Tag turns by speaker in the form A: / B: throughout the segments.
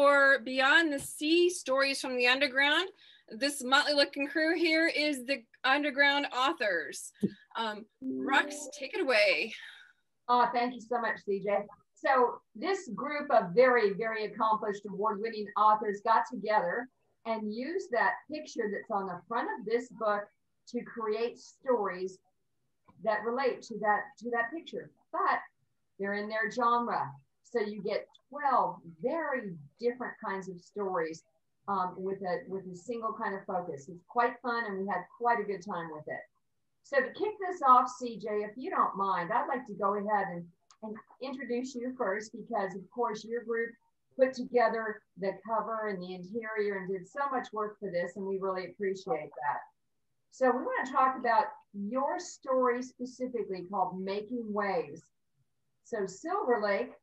A: for Beyond the Sea, Stories from the Underground. This motley looking crew here is the underground authors. Rox, take it away.
B: Oh, thank you so much, CJ. So this group of very, very accomplished award-winning authors got together and used that picture that's on the front of this book to create stories that relate to that picture. But they're in their genre. So you get 12 very different kinds of stories with a single kind of focus. It's quite fun, and we had quite a good time with it. So to kick this off, CJ, if you don't mind, I'd like to go ahead and introduce you first, because of course your group put together the cover and the interior and did so much work for this, and we really appreciate that. So we want to talk about your story specifically, called Making Waves. So Silver Lake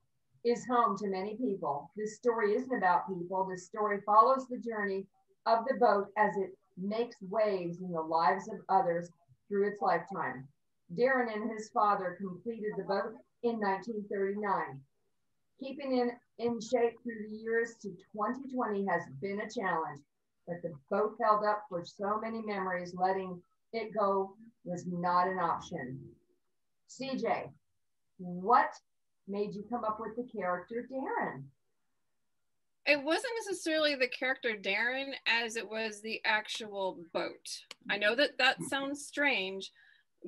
B: is home to many people. This story isn't about people. This story follows the journey of the boat as it makes waves in the lives of others through its lifetime. Darren and his father completed the boat in 1939. Keeping it in shape through the years to 2020 has been a challenge, but the boat held up for so many memories. Letting it go was not an option. CJ, what made you come up with the character Darren?
A: It wasn't necessarily the character Darren as it was the actual boat. I know that that sounds strange,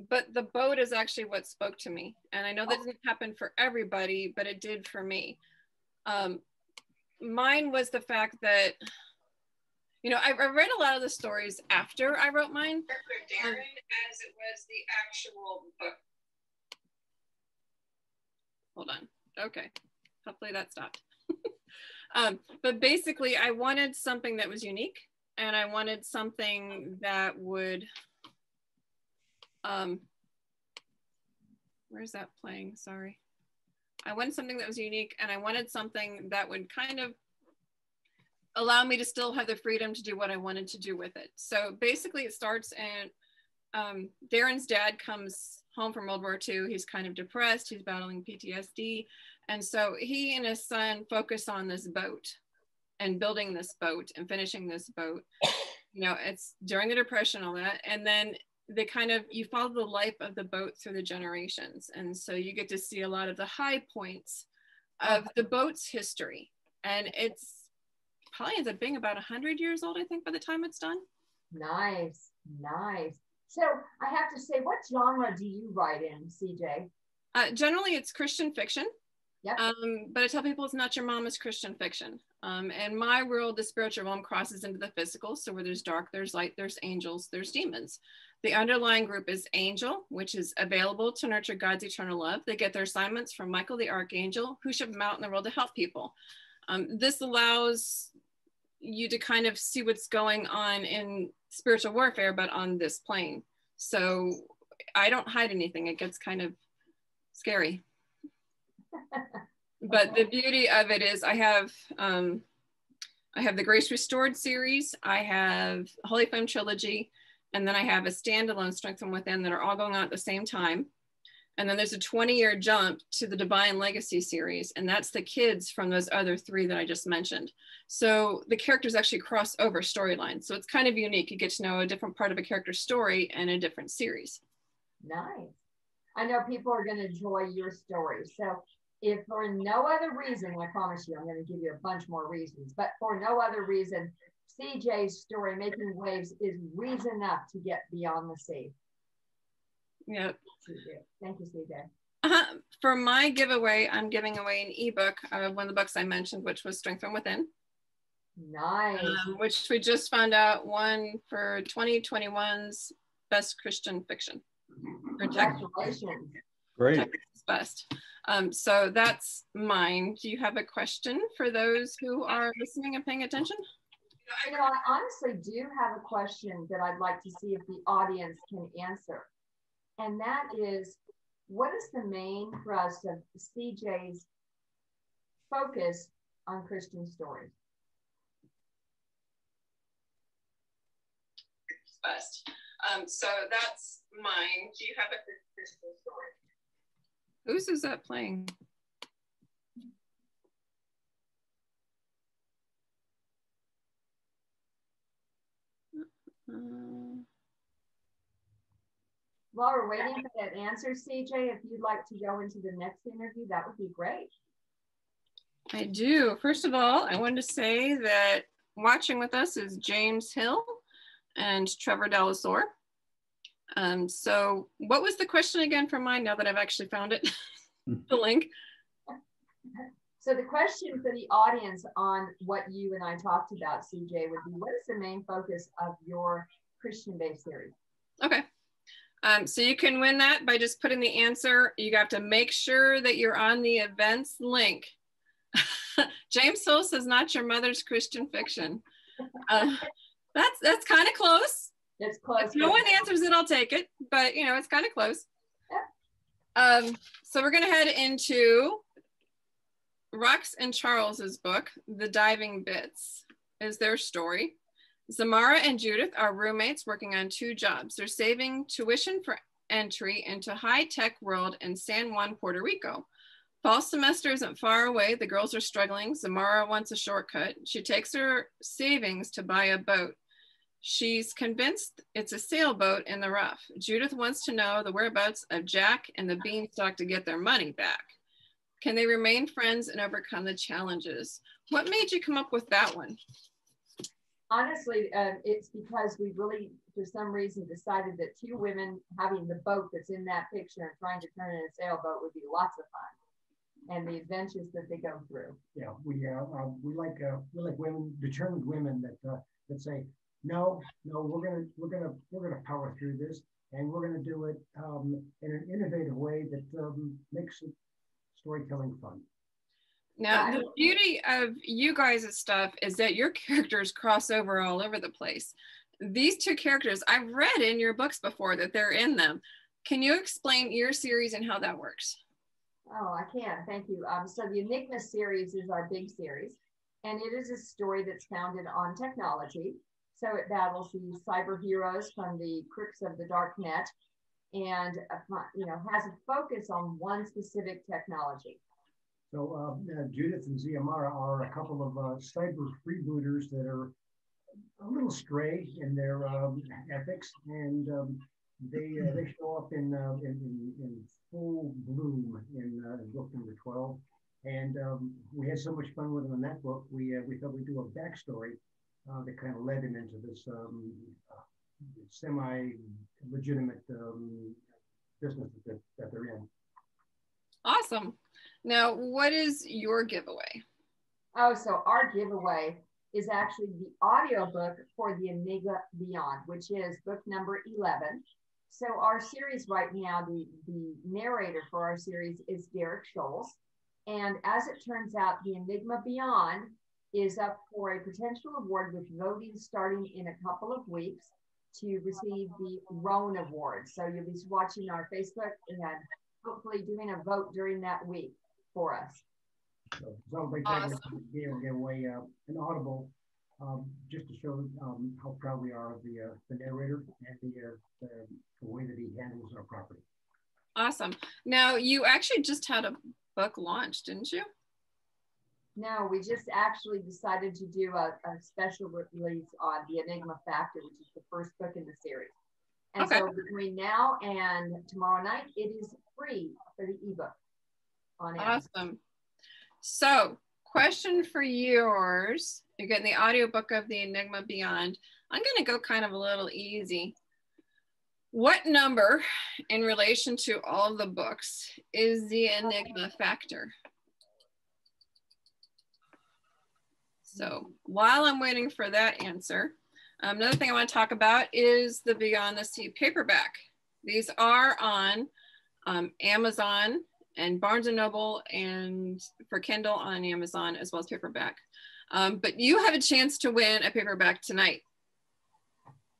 A: but the boat is actually what spoke to me. And I know that didn't happen for everybody, but it did for me. Mine was the fact that, you know, I read a lot of the stories after I wrote mine. Darren as it was the actual book. Hold on. Okay. Hopefully that stopped. But basically, I wanted something that was unique, and I wanted something that would, where's that playing? Sorry. I wanted something that was unique, and I wanted something that would kind of allow me to still have the freedom to do what I wanted to do with it. So basically, it starts and Darren's dad comes home from World War II. He's kind of depressed. He's battling PTSD. And so he and his son focus on this boat and building this boat and finishing this boat. You know, it's during the Depression, all that. And then they kind of, you follow the life of the boat through the generations. And so you get to see a lot of the high points of the boat's history. And it's probably ends up being about 100 years old, I think, by the time it's done.
B: Nice, nice. So I have to say, what genre do you write in, CJ?
A: Generally, it's Christian fiction.
B: Yep.
A: But I tell people it's not your mama's Christian fiction. In my world, the spiritual realm crosses into the physical. So where there's dark, there's light, there's angels, there's demons. The underlying group is angel, which is available to nurture God's eternal love. They get their assignments from Michael the Archangel, who ship them out in the world to help people. This allows you to kind of see what's going on in spiritual warfare, but on this plane. So I don't hide anything. It gets kind of scary. But the beauty of it is I have the Grace Restored series, I have Holy Flame trilogy, and then I have a standalone Strength from Within that are all going on at the same time. And then there's a 20-year jump to the Divine Legacy series, and that's the kids from those other three that I just mentioned. So the characters actually cross over storylines. So it's kind of unique. You get to know a different part of a character's story in a different series.
B: Nice. I know people are going to enjoy your story. So if for no other reason, I promise you, I'm going to give you a bunch more reasons, but for no other reason, CJ's story, Making Waves, is reason enough to get beyond the sea.
A: Yep.
B: Thank you, CJ.
A: For my giveaway, I'm giving away an ebook of one of the books I mentioned, which was Strength from Within.
B: Nice.
A: Which we just found out for 2021's Best Christian Fiction.
B: Congratulations.
C: Great.
A: Best. So that's mine. Do you have a question for those who are listening and paying attention?
B: You know, I honestly do have a question that I'd like to see if the audience can answer. And that is, what is the main thrust of CJ's focus on Christian stories?
A: Best. So that's mine. Do you have a Christian story? Whose is that playing?
B: While we're waiting for that answer, CJ, if you'd like to go into the next interview, that would be great.
A: I do. First of all, I wanted to say that watching with us is James Hill and Trevor Delasore. So what was the question again from mine, now that I've actually found it, the link?
B: So the question for the audience on what you and I talked about, CJ, would be, what is the main focus of your Christian-based series?
A: Okay. So you can win that by just putting the answer. You have to make sure that you're on the events link. James Hill says, not your mother's Christian fiction. That's kind of close.
B: It's close.
A: If no one answers it, I'll take it. But, you know, it's kind of close. So we're going to head into Rox and Charles's book, The Diving Bits, is their story. Zamara and Judith are roommates working on 2 jobs. They're saving tuition for entry into high-tech world in San Juan, Puerto Rico. Fall semester isn't far away. The girls are struggling. Zamara wants a shortcut. She takes her savings to buy a boat. She's convinced it's a sailboat in the rough. Judith wants to know the whereabouts of Jack and the beanstalk to get their money back. Can they remain friends and overcome the challenges? What made you come up with that one?
B: Honestly, it's because we really, for some reason, decided that 2 women having the boat that's in that picture and trying to turn it into a sailboat would be lots of fun, and the adventures that they go through.
C: Yeah, we like women, determined women that say, no, we're gonna power through this, and we're gonna do it in an innovative way that makes storytelling fun.
A: Now, the beauty of you guys' stuff is that your characters cross over all over the place. These 2 characters, I've read in your books before that they're in them. Can you explain your series and how that works?
B: Oh, I can. Thank you. So the Enigma series is our big series, and it is a story that's founded on technology. So it battles these cyber heroes from the crooks of the dark net, and has a focus on one specific technology.
C: So Judith and Ziamara are a couple of cyber freebooters that are a little stray in their ethics, and they show up in full bloom in book number 12. And we had so much fun with them in that book. We thought we'd do a backstory that kind of led him into this semi-legitimate business that they're in.
A: Awesome. Now, what is your giveaway?
B: Oh, so our giveaway is actually the audiobook for The Enigma Beyond, which is book number 11. So our series right now, the narrator for our series is Derek Scholes. And as it turns out, The Enigma Beyond is up for a potential award with voting starting in a couple of weeks to receive the Roan Award. So you'll be watching our Facebook and hopefully doing a vote during that week for us.
C: So celebrate that. Awesome. We'll give away an Audible just to show how proud we are of the narrator and the way that he handles our property.
A: Awesome. Now, you actually just had a book launch, didn't you?
B: No, we just actually decided to do a special release on The Enigma Factor, which is the first book in the series. And so between now and tomorrow night, it is free for the ebook on Amazon.
A: Awesome. So, question for yours. You're getting the audiobook of The Enigma Beyond. I'm going to go kind of a little easy. What number in relation to all the books is the Enigma Factor? So while I'm waiting for that answer, another thing I want to talk about is the Beyond the Sea paperback. These are on Amazon and Barnes & Noble, and for Kindle on Amazon as well as paperback. But you have a chance to win a paperback tonight.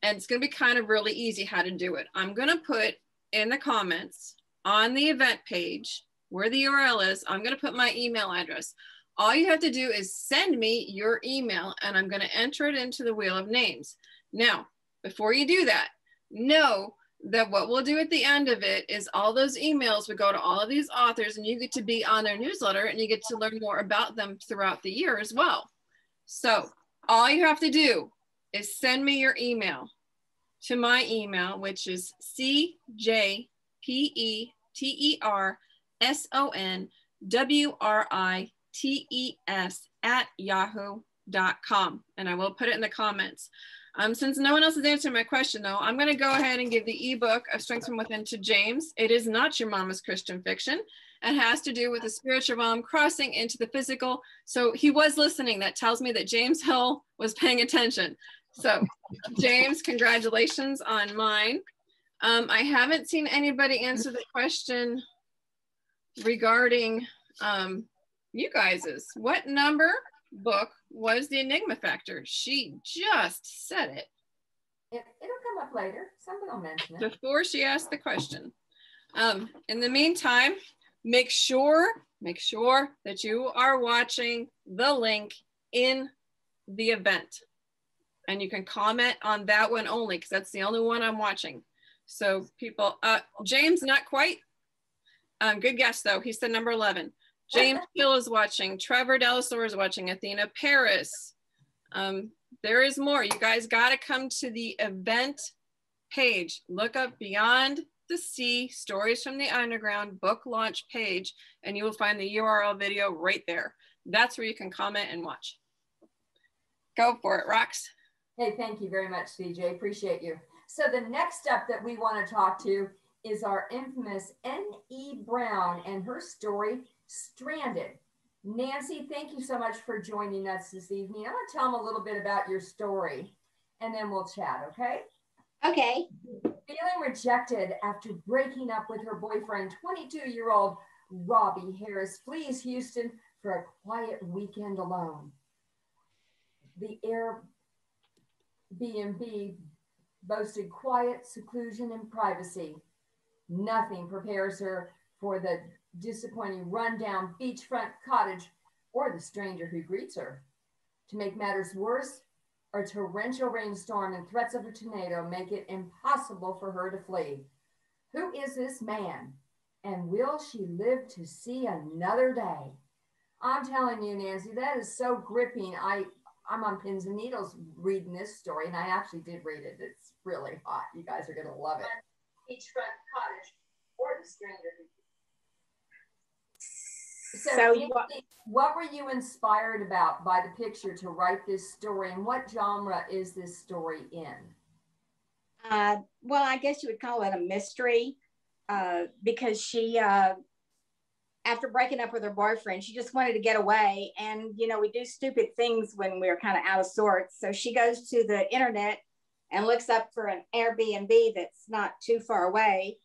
A: And it's going to be kind of really easy how to do it. I'm going to put in the comments on the event page where the URL is, I'm going to put my email address. All you have to do is send me your email, and I'm going to enter it into the wheel of names. Now, before you do that, know that what we'll do at the end of it is all those emails would go to all of these authors, and you get to be on their newsletter, and you get to learn more about them throughout the year as well. So all you have to do is send me your email. to my email, which is cjpetersonwrites@yahoo.com. And I will put it in the comments. Since no one else has answered my question, though, I'm going to go ahead and give the ebook of Strength from Within to James. It is not your mama's Christian fiction. It has to do with the spiritual realm crossing into the physical. So he was listening. That tells me that James Hill was paying attention. So James, congratulations on mine. I haven't seen anybody answer the question regarding you guys's. What number book was the Enigma Factor? She just said it.
B: It'll come up later. Somebody will mention it.
A: Before she asked the question. In the meantime, make sure that you are watching the link in the event. And you can comment on that one only, because that's the only one I'm watching. So people, James, not quite. Good guess though. He said number 11. James Hill is watching. Trevor Delasore is watching. Athena Paris. There is more. You guys got to come to the event page. Look up Beyond the Sea, Stories from the Underground book launch page, and you will find the URL video right there. That's where you can comment and watch. Go for it, Rox.
B: Hey, thank you very much, CJ. Appreciate you. So the next step that we want to talk to is our infamous N.E. Brown and her story, Stranded. Nancy, thank you so much for joining us this evening. I'm going to tell them a little bit about your story, and then we'll chat, okay?
D: Okay.
B: Feeling rejected after breaking up with her boyfriend, 22-year-old Robbie Harris flees Houston for a quiet weekend alone. The Airbnb boasted quiet, seclusion, and privacy. Nothing prepares her for the disappointing rundown beachfront cottage or the stranger who greets her. To make matters worse, a torrential rainstorm and threats of a tornado make it impossible for her to flee. Who is this man? And will she live to see another day? I'm telling you, Nancy, that is so gripping. I'm on pins and needles reading this story, and I actually did read it. It's really hot. You guys are going to love it. Beachfront cottage or the stranger who. So what were you inspired about by the picture to write this story, and what genre is this story in?
D: Well, I guess you would call it a mystery because she, after breaking up with her boyfriend, she just wanted to get away. And, you know, we do stupid things when we're kind of out of sorts. So she goes to the internet and looks up for an Airbnb that's not too far away.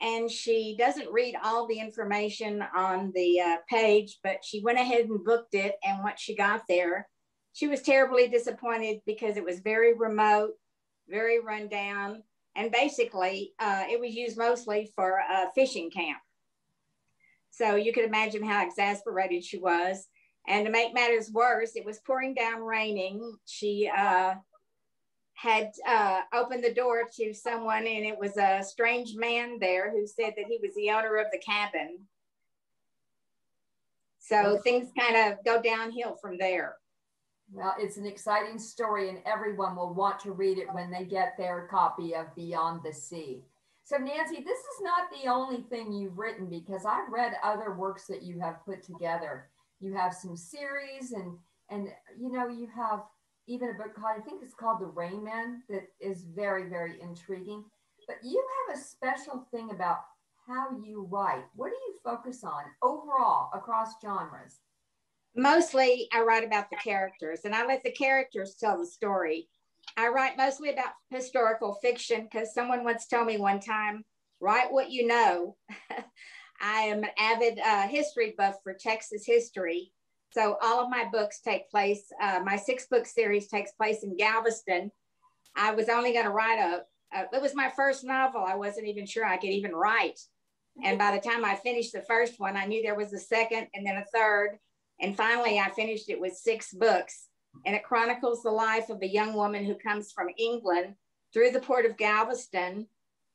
D: And she doesn't read all the information on the page, but she went ahead and booked it. And once she got there, she was terribly disappointed because it was very remote, very rundown. And basically, it was used mostly for a fishing camp. So you could imagine how exasperated she was. And to make matters worse, it was pouring down raining. She had opened the door to someone, and it was a strange man there who said that he was the owner of the cabin. So things kind of go downhill from there.
B: Well, it's an exciting story, and everyone will want to read it when they get their copy of Beyond the Sea. So Nancy, this is not the only thing you've written, because I've read other works that you have put together. You have some series, and you know, you have even a book called, I think it's called The Rain Man, that is very, very intriguing. But you have a special thing about how you write. What do you focus on overall across genres?
D: Mostly I write about the characters, and I let the characters tell the story. I write mostly about historical fiction because someone once told me one time, write what you know. I am an avid history buff for Texas history. So all of my books take place, my 6-book series takes place in Galveston. I was only going to write it was my first novel. I wasn't even sure I could even write. And by the time I finished the first one, I knew there was a second and then a third. And finally, I finished it with 6 books. And it chronicles the life of a young woman who comes from England through the port of Galveston,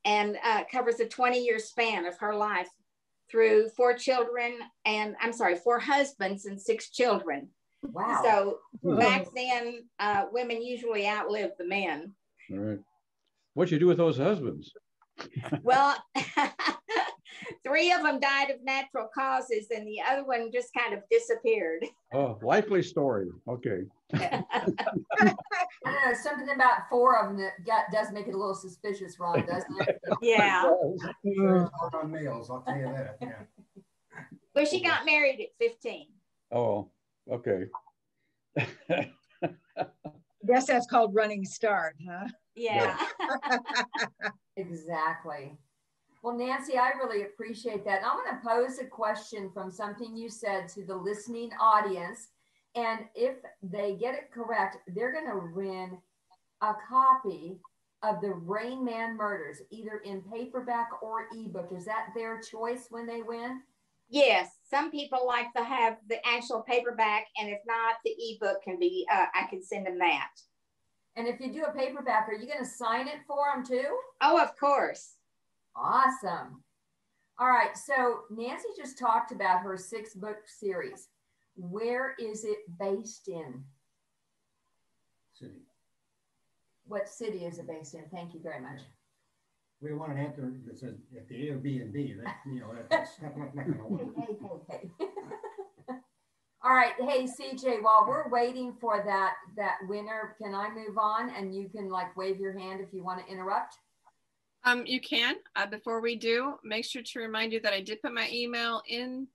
D: and covers a 20-year span of her life through 4 husbands and 6 children.
B: Wow.
D: So back then, women usually outlived the men.
E: All right. What'd you do with those husbands?
D: Well, 3 of them died of natural causes, and the other one just kind of disappeared.
E: Oh, likely story. Okay.
B: I don't know, something about 4 of them that does make it a little suspicious, Ron, doesn't it?
D: Yeah.
C: Sure, it's hard on males, I'll tell you that. Yeah.
D: Well, she got married at 15.
E: Oh, okay.
F: Guess that's called running start, huh?
D: Yeah.
B: Exactly. Well, Nancy, I really appreciate that. And I'm going to pose a question from something you said to the listening audience. And if they get it correct, they're going to win a copy of the Rain Man Murders, either in paperback or ebook. Is that their choice when they win?
D: Yes. Some people like to have the actual paperback, and if not, the ebook can be, I can send them that.
B: And if you do a paperback, are you going to sign it for them too?
D: Oh, of course.
B: Awesome. All right. So Nancy just talked about her 6-book series. Where is it based in?
C: City.
B: What city is it based in? Thank you very much.
C: We want an answer that says at the A or B and B. That, you know, that's not going to work.
B: Hey. All right. Hey, CJ, while we're waiting for that winner, can I move on and you can like wave your hand if you want to interrupt?
A: You can. Before we do, make sure to remind you that I did put my email in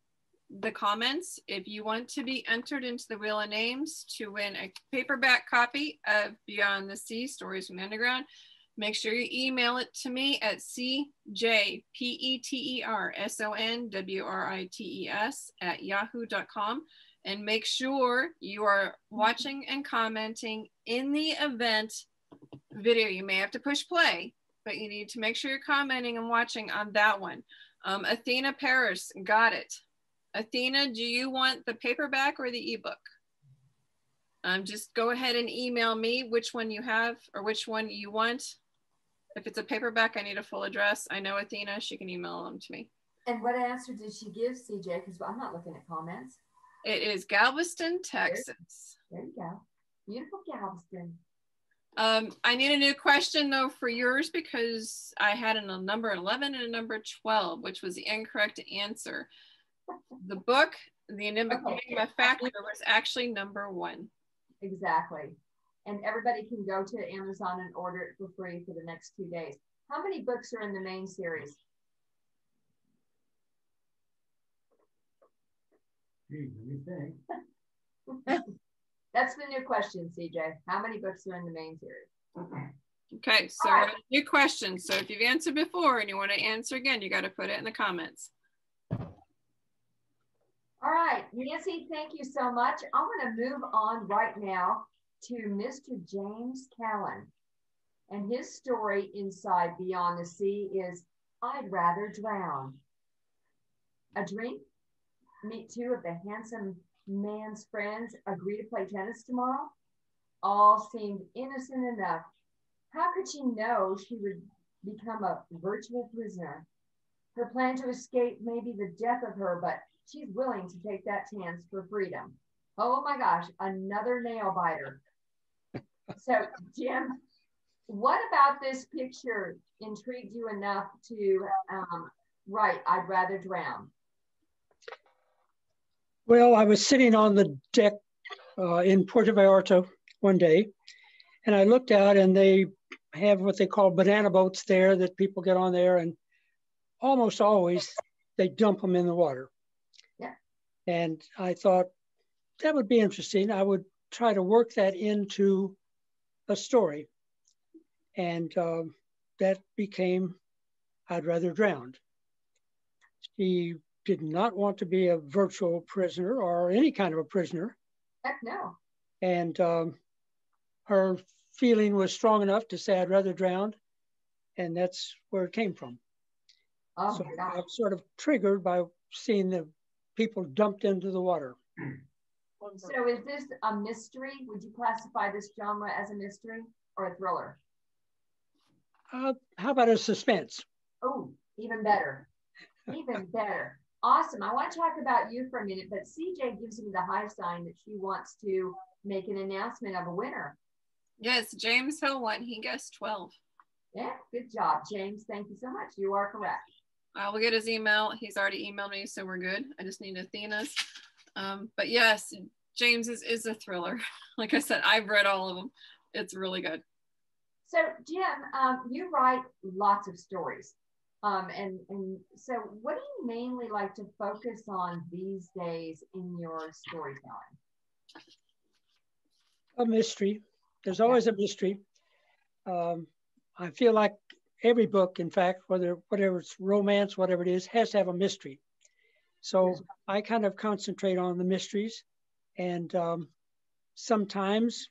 A: the comments. If you want to be entered into the Wheel of Names to win a paperback copy of Beyond the Sea, Stories from the Underground, make sure you email it to me at cjpetersonwrites@yahoo.com. And make sure you are watching and commenting in the event video. You may have to push play, but you need to make sure you're commenting and watching on that one. Athena Paris, got it. Athena, do you want the paperback or the ebook? Just go ahead and email me which one you have or which one you want. If it's a paperback, I need a full address. I know Athena, she can email them to me.
B: And what answer did she give, CJ? Because I'm not looking at comments.
A: It is Galveston, Texas.
B: There you go. Beautiful Galveston.
A: I need a new question though for yours because I had a number 11 and a number 12, which was the incorrect answer. The book, The Enigma Factor, was actually number 1.
B: Exactly. And everybody can go to Amazon and order it for free for the next 2 days. How many books are in the main series?
C: Gee, let me think.
B: That's the new question, CJ. How many books are in the main series?
A: Okay, so
B: right.
A: New question. So if you've answered before and you want to answer again, you got to put it in the comments.
B: All right, Nancy, thank you so much. I'm going to move on right now to Mr. James Callan. And his story inside Beyond the Sea is I'd Rather Drown. A drink? Meet 2 of the handsome man's friends agree to play tennis tomorrow. All seemed innocent enough. How could she know she would become a virtual prisoner? Her plan to escape may be the death of her, but she's willing to take that chance for freedom. Oh my gosh, another nail biter. So, Jim, what about this picture intrigued you enough to write I'd Rather Drown?
G: Well, I was sitting on the deck in Puerto Vallarta one day, and I looked out and they have what they call banana boats there that people get on there, and almost always they dump them in the water.
B: Yeah. And
G: I thought that would be interesting. I would try to work that into a story. And that became I'd Rather Drown. She did not want to be a virtual prisoner or any kind of a prisoner.
B: Heck no.
G: And her feeling was strong enough to say I'd rather drown. And that's where it came from.
B: Oh,
G: so
B: my gosh.
G: I'm sort of triggered by seeing the people dumped into the water.
B: So is this a mystery? Would you classify this genre as a mystery or a thriller?
G: How about a suspense?
B: Oh, even better. Even better. Awesome. I want to talk about you for a minute, but CJ gives me the high sign that she wants to make an announcement of a winner.
A: Yes, James Hill won. He guessed 12.
B: Yeah, good job, James. Thank you so much. You are correct.
A: I will get his email. He's already emailed me, so we're good. I just need Athena's. But yes, James is a thriller. Like I said, I've read all of them. It's really good.
B: So Jim, you write lots of stories. And so what do you mainly like to focus on these days in your storytelling?
G: A mystery. There's always a mystery. I feel like every book, in fact, whatever it's romance, whatever it is, has to have a mystery. So I kind of concentrate on the mysteries, and sometimes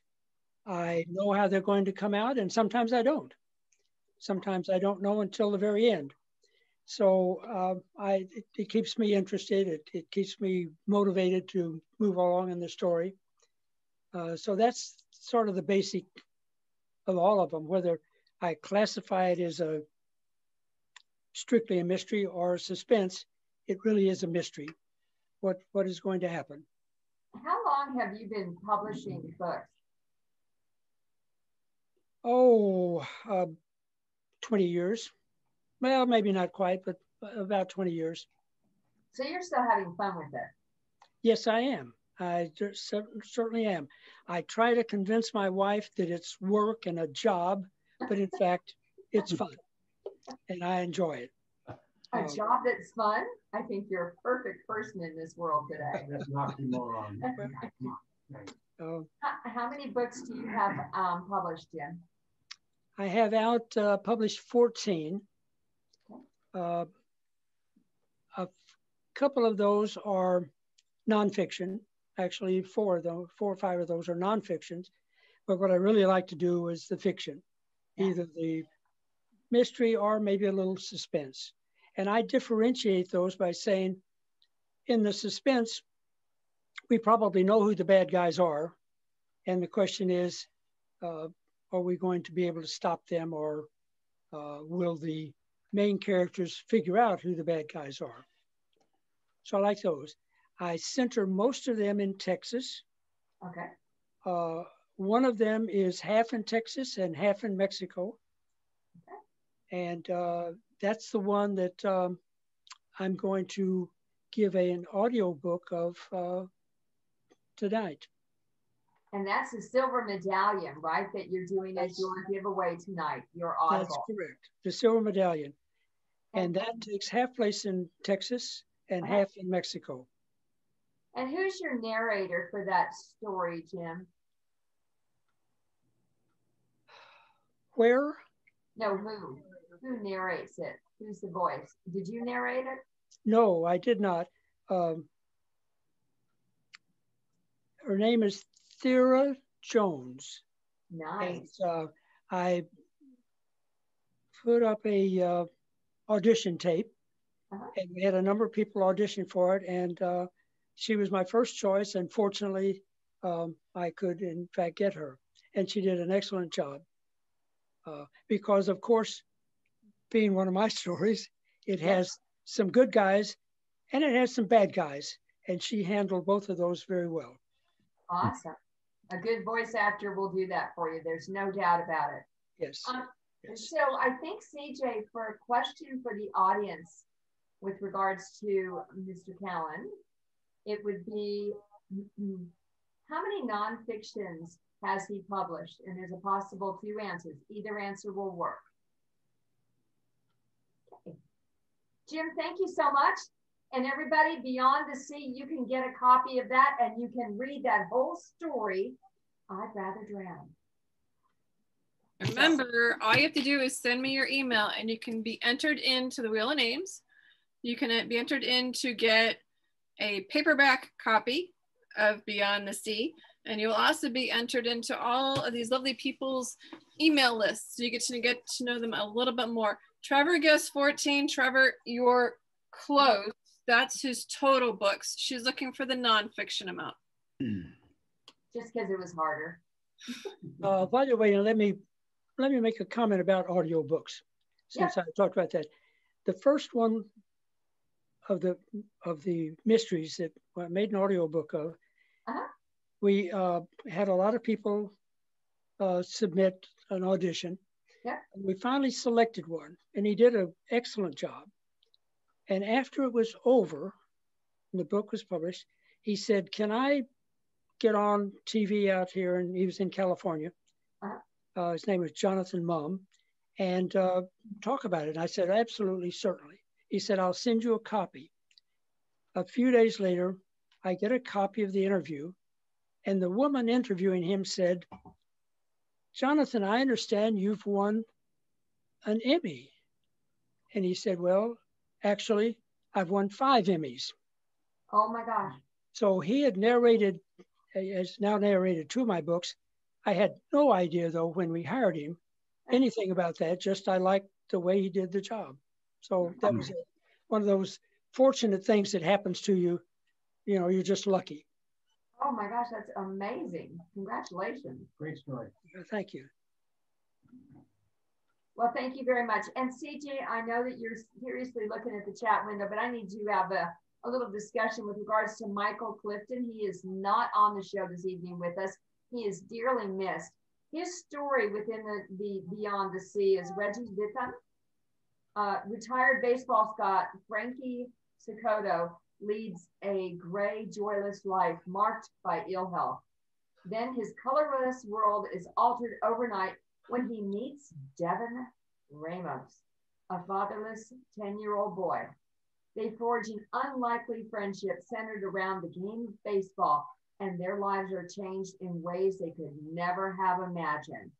G: I know how they're going to come out, and sometimes I don't. Sometimes I don't know until the very end. So it keeps me interested. It keeps me motivated to move along in the story. So that's sort of the basic of all of them, whether I classify it as strictly a mystery or a suspense. It really is a mystery. What is going to happen?
B: How long have you been publishing books?
G: Oh, 20 years. Well, maybe not quite, but about 20 years.
B: So you're still having fun with it?
G: Yes, I am. I certainly am. I try to convince my wife that it's work and a job, but in fact, it's fun, and I enjoy it.
B: A job that's fun? I think you're a perfect person in this world today.
C: That's an oxymoron.
B: How many books do you have published, Jim?
G: I have out published 14. A couple of those are nonfiction. Actually, 4 or 5 of those are nonfictions. But what I really like to do is the fiction, either the mystery or maybe a little suspense. And I differentiate those by saying, in the suspense, we probably know who the bad guys are. And the question is, are we going to be able to stop them, or will the main characters figure out who the bad guys are? So I like those. I center most of them in Texas.
B: Okay.
G: One of them is half in Texas and half in Mexico. Okay. And that's the one that I'm going to give an audio book of tonight.
B: And that's the Silver Medallion, right? That you're doing as your giveaway tonight, your audible.
G: That's correct. The Silver Medallion. And that takes half place in Texas and half in Mexico.
B: And who's your narrator for that story, Jim?
G: Where?
B: No, who? Who narrates it? Who's the voice? Did you narrate it?
G: No, I did not. Her name is Thera Jones.
B: Nice.
G: And I put up a audition tape, and we had a number of people audition for it, and she was my first choice, and fortunately, I could, in fact, get her. And she did an excellent job. Because, of course, being one of my stories, it has some good guys, and it has some bad guys. And she handled both of those very well.
B: Awesome. A good voice actor will do that for you. There's no doubt about it.
G: Yes. Yes.
B: So I think, CJ, for a question for the audience with regards to Mr. Callan, it would be, how many nonfictions has he published? And there's a possible 2 answers. Either answer will work. Okay. Jim, thank you so much. And everybody, Beyond the Sea, you can get a copy of that, and you can read that whole story, I'd Rather Drown.
A: Remember, all you have to do is send me your email, and you can be entered into the Wheel of Names. You can be entered in to get a paperback copy of Beyond the Sea, and you will also be entered into all of these lovely people's email lists, so you get to know them a little bit more. Trevor guessed 14. Trevor, you're close. That's his total books. She's looking for the nonfiction amount.
B: Just because it was harder.
G: By the way, let me make a comment about audiobooks, since I talked about that. The first one of the mysteries that I made an audiobook of, we had a lot of people submit an audition,
B: Yeah.
G: And we finally selected one, and he did an excellent job. And after it was over, and the book was published, he said, "Can I get on TV out here?" And he was in California. His name was Jonathan Mumm, and talk about it. And I said, "Absolutely, certainly." He said, "I'll send you a copy." A few days later, I get a copy of the interview, and the woman interviewing him said, "Jonathan, I understand you've won an Emmy." And he said, "Well, actually, I've won 5 Emmys."
B: Oh my gosh.
G: So he had narrated, has now narrated 2 of my books. I had no idea, though, when we hired him, anything about that. Just I liked the way he did the job. So that was one of those fortunate things that happens to you. You know, you're just lucky.
B: Oh my gosh, that's amazing. Congratulations.
C: Great story.
G: Thank you.
B: Well, thank you very much. And CJ, I know that you're seriously looking at the chat window, but I need to have a little discussion with regards to Michael Clifton. He is not on the show this evening with us. He is dearly missed. His story within the Beyond the Sea is Reggie Bitham, retired baseball Scott Frankie Sokoto leads a gray, joyless life marked by ill health. Then his colorless world is altered overnight when he meets Devin Ramos, a fatherless 10-year-old boy. They forge an unlikely friendship centered around the game of baseball, and their lives are changed in ways they could never have imagined.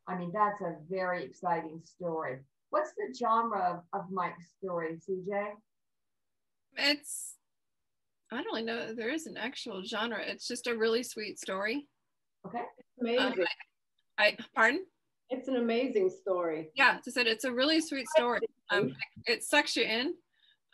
B: I mean, that's a very exciting story. What's the genre of Mike's story, CJ?
A: I don't really know. There is an actual genre. It's just a really sweet story.
B: Okay.
H: Amazing.
A: Pardon?
H: It's an amazing story.
A: Yeah, as I said, it's a really sweet story. It sucks you in,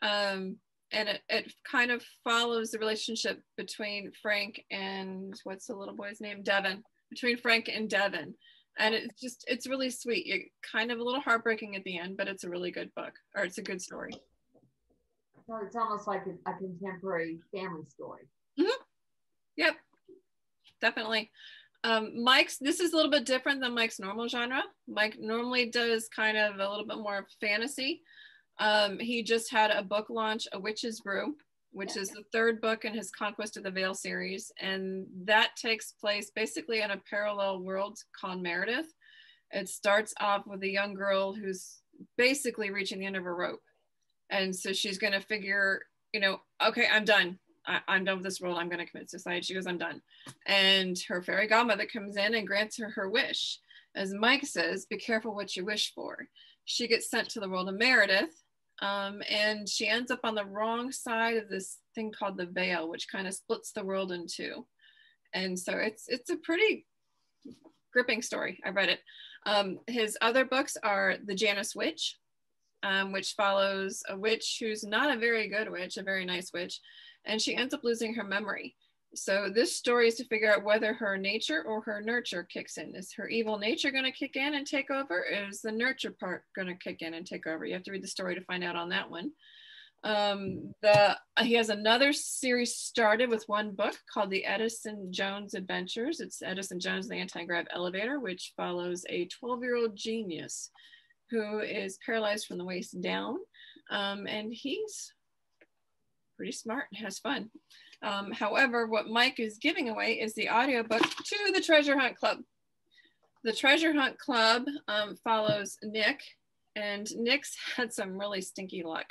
A: and it kind of follows the relationship between Frank and what's the little boy's name? Devin. Between Frank and Devin, and it's really sweet. It kind of a little heartbreaking at the end, but it's a really good book, or it's a good story.
B: So it's almost like a contemporary family story.
A: Mm-hmm. Yep, definitely. This is a little bit different than Mike's normal genre. Mike normally does kind of a little bit more fantasy. He just had a book launch, A Witch's Brew, which is the 3rd book in his Conquest of the Veil series. And that takes place basically in a parallel world called Meredith. It starts off with a young girl who's basically reaching the end of her rope. And so she's going to figure, okay, I'm done. I'm done with this world. I'm going to commit suicide. She goes, I'm done. And her fairy godmother comes in and grants her her wish. As Mike says, be careful what you wish for. She gets sent to the world of Meredith, and she ends up on the wrong side of this thing called the Veil, which kind of splits the world in 2. And so it's a pretty gripping story. I read it. His other books are The Janus Witch, which follows a witch who's not a very good witch, a very nice witch, and she ends up losing her memory. So this story is to figure out whether her nature or her nurture kicks in. Is her evil nature going to kick in and take over? Or is the nurture part going to kick in and take over? You have to read the story to find out on that one. He has another series started with one book called The Edison Jones Adventures. It's Edison Jones, the Anti-Grav Elevator, which follows a 12-year-old genius who is paralyzed from the waist down. And he's pretty smart and has fun. However, what Mike is giving away is the audiobook to the Treasure Hunt Club. The Treasure Hunt Club follows Nick, and Nick's had some really stinky luck.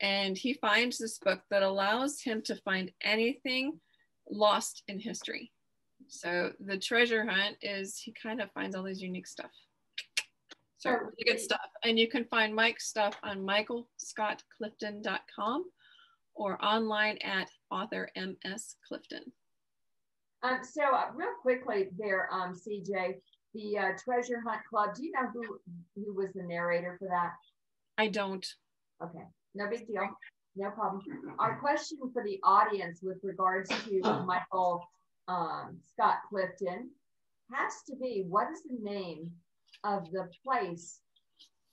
A: And he finds this book that allows him to find anything lost in history. So the treasure hunt is, he kind of finds all these unique stuff. So really good stuff. And you can find Mike's stuff on michaelscottclifton.com or online at author MS Clifton.
B: So real quickly there, CJ, the Treasure Hunt Club, do you know who was the narrator for that?
A: I don't.
B: Okay, no big deal, no problem. Our question for the audience with regards to Michael Scott Clifton has to be, what is the name of the place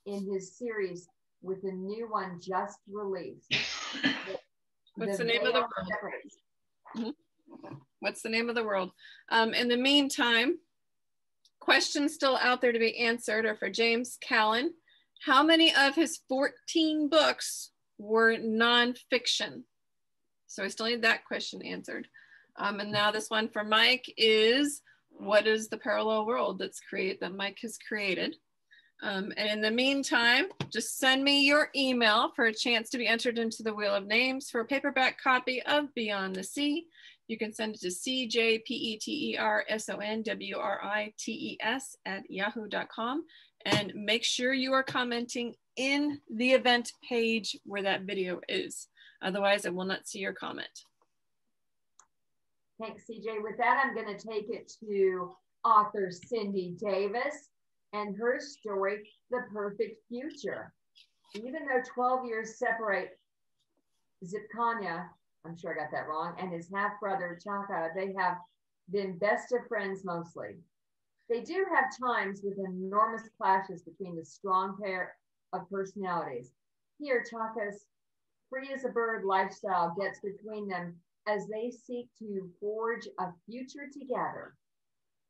B: in his series with the new one just released?
A: What's the name of the world? Mm-hmm. What's the name of the world? In the meantime, questions still out there to be answered are for James Callan. How many of his 14 books were nonfiction? So I still need that question answered. And now this one for Mike is, what is the parallel world that Mike has created? And in the meantime, just send me your email for a chance to be entered into the Wheel of Names for a paperback copy of Beyond the Sea. You can send it to cjpetersonwrites@yahoo.com, and make sure you are commenting in the event page where that video is. Otherwise, I will not see your comment.
B: Thanks, CJ. With that, I'm going to take it to author Cindy Davis and her story, The Perfect Future. Even though 12 years separate Zipkanya, I'm sure I got that wrong, and his half-brother Chaka, they have been best of friends mostly. They do have times with enormous clashes between the strong pair of personalities. Here, Chaka's free as a bird lifestyle gets between them as they seek to forge a future together.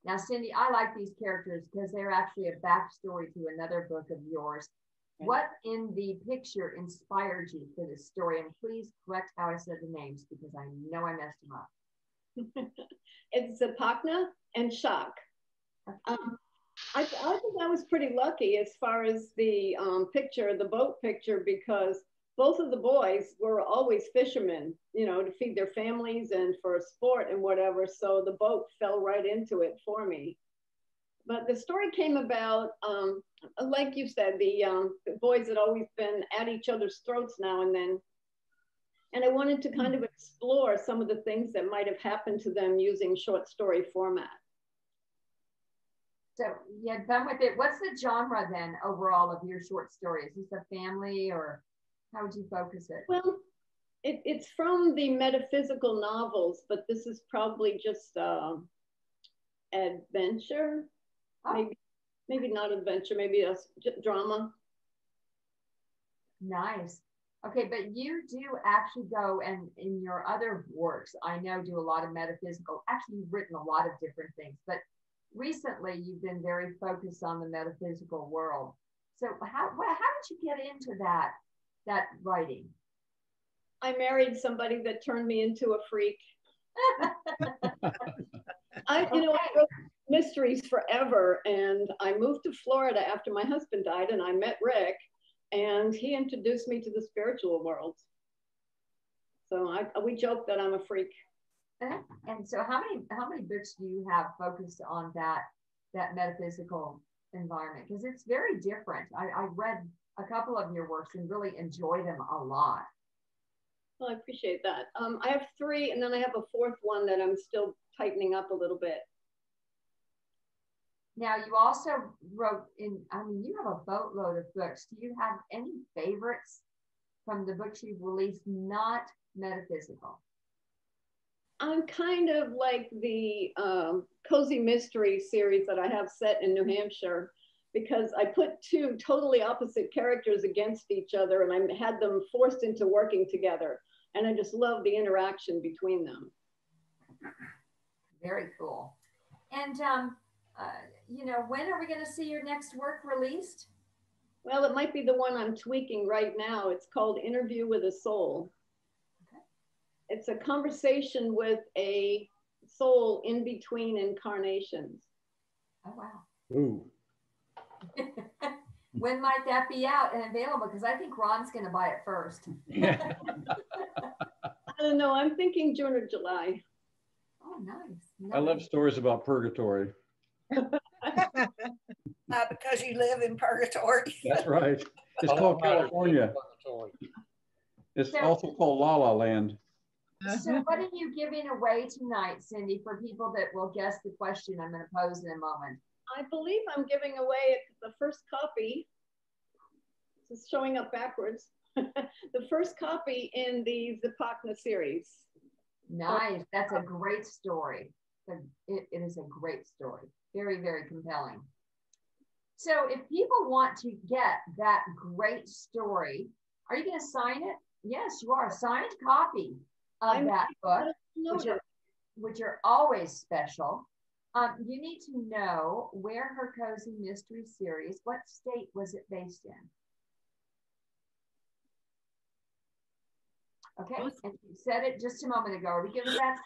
B: Now, Cindy, I like these characters because they're actually a backstory to another book of yours. What in the picture inspired you for this story? And please correct how I said the names because I know I messed them up.
H: It's Zapakna and Shock. I think I was pretty lucky as far as the picture, the boat picture, because both of the boys were always fishermen, you know, to feed their families and for sport and whatever. So the boat fell right into it for me. But the story came about, like you said, the boys had always been at each other's throats now and then. And I wanted to kind of explore some of the things that might have happened to them using short story format.
B: So you had fun with it. What's the genre then overall of your short story? Is this a family or how would you focus it?
H: Well, it's from the metaphysical novels, but this is probably just adventure. Oh. Maybe not adventure, maybe a drama.
B: Nice. Okay, but you do actually go and in your other works, I know, do a lot of metaphysical. Actually, you've written a lot of different things, but recently you've been very focused on the metaphysical world. So how did you get into that writing?
H: I married somebody that turned me into a freak. I wrote mysteries forever, and I moved to Florida after my husband died, and I met Rick, and he introduced me to the spiritual world. So we joke that I'm a freak.
B: And so how many books do you have focused on that metaphysical environment? Because it's very different. I read a couple of your works and really enjoy them a lot.
H: Well, I appreciate that. I have 3, and then I have a 4th one that I'm still tightening up a little bit.
B: Now, you also wrote you have a boatload of books. Do you have any favorites from the books you've released, not metaphysical?
H: I'm kind of like the cozy mystery series that I have set in New Hampshire, because I put 2 totally opposite characters against each other, and I had them forced into working together. And I just love the interaction between them.
B: Very cool. And, when are we going to see your next work released?
H: Well, it might be the one I'm tweaking right now. It's called Interview with a Soul. Okay. It's a conversation with a soul in between incarnations.
B: Oh, wow.
E: Ooh.
B: When might that be out and available? Because I think Ron's going to buy it first.
H: I don't know. I'm thinking June or July.
B: Oh, nice.
E: I love stories about purgatory.
F: Not because you live in purgatory.
E: That's right. It's called California. It's also called La La Land.
B: So what are you giving away tonight, Cindy, for people that will guess the question I'm going to pose in a moment?
H: I believe I'm giving away the first copy. This is showing up backwards. The first copy in the Zapakna series.
B: Nice. That's a great story. It is a great story. Very, very compelling. So if people want to get that great story, are you going to sign it? Yes, you are. A signed copy of that book, which are always special. You need to know where her cozy mystery series, what state was it based in? Okay, and you said it just a moment ago. Are we giving that?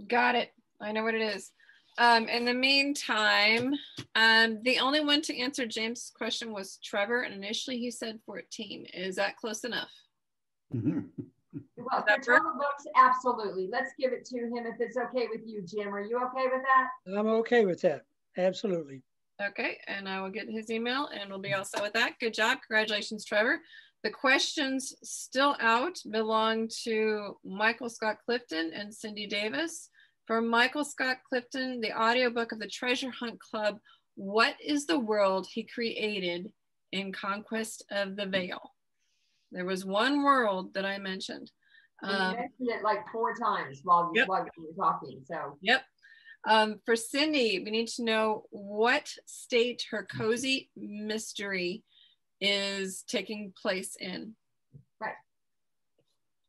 A: Got it. I know what it is. In the meantime, the only one to answer James' question was Trevor, and initially he said 14. Is that close enough?
B: Well, for total books, absolutely. Let's give it to him if it's okay with you, Jim. Are you okay with that?
G: I'm okay with that. Absolutely.
A: Okay, and I will get his email and we'll be all set with that. Good job. Congratulations, Trevor. The questions still out belong to Michael Scott Clifton and Cindy Davis. For Michael Scott Clifton, the audiobook of the Treasure Hunt Club, what is the world he created in Conquest of the Veil? There was one world that I mentioned.
B: You mentioned it like 4 times while you were talking. So.
A: Yep. For Cindy, we need to know what state her cozy mystery is taking place in.
B: Right.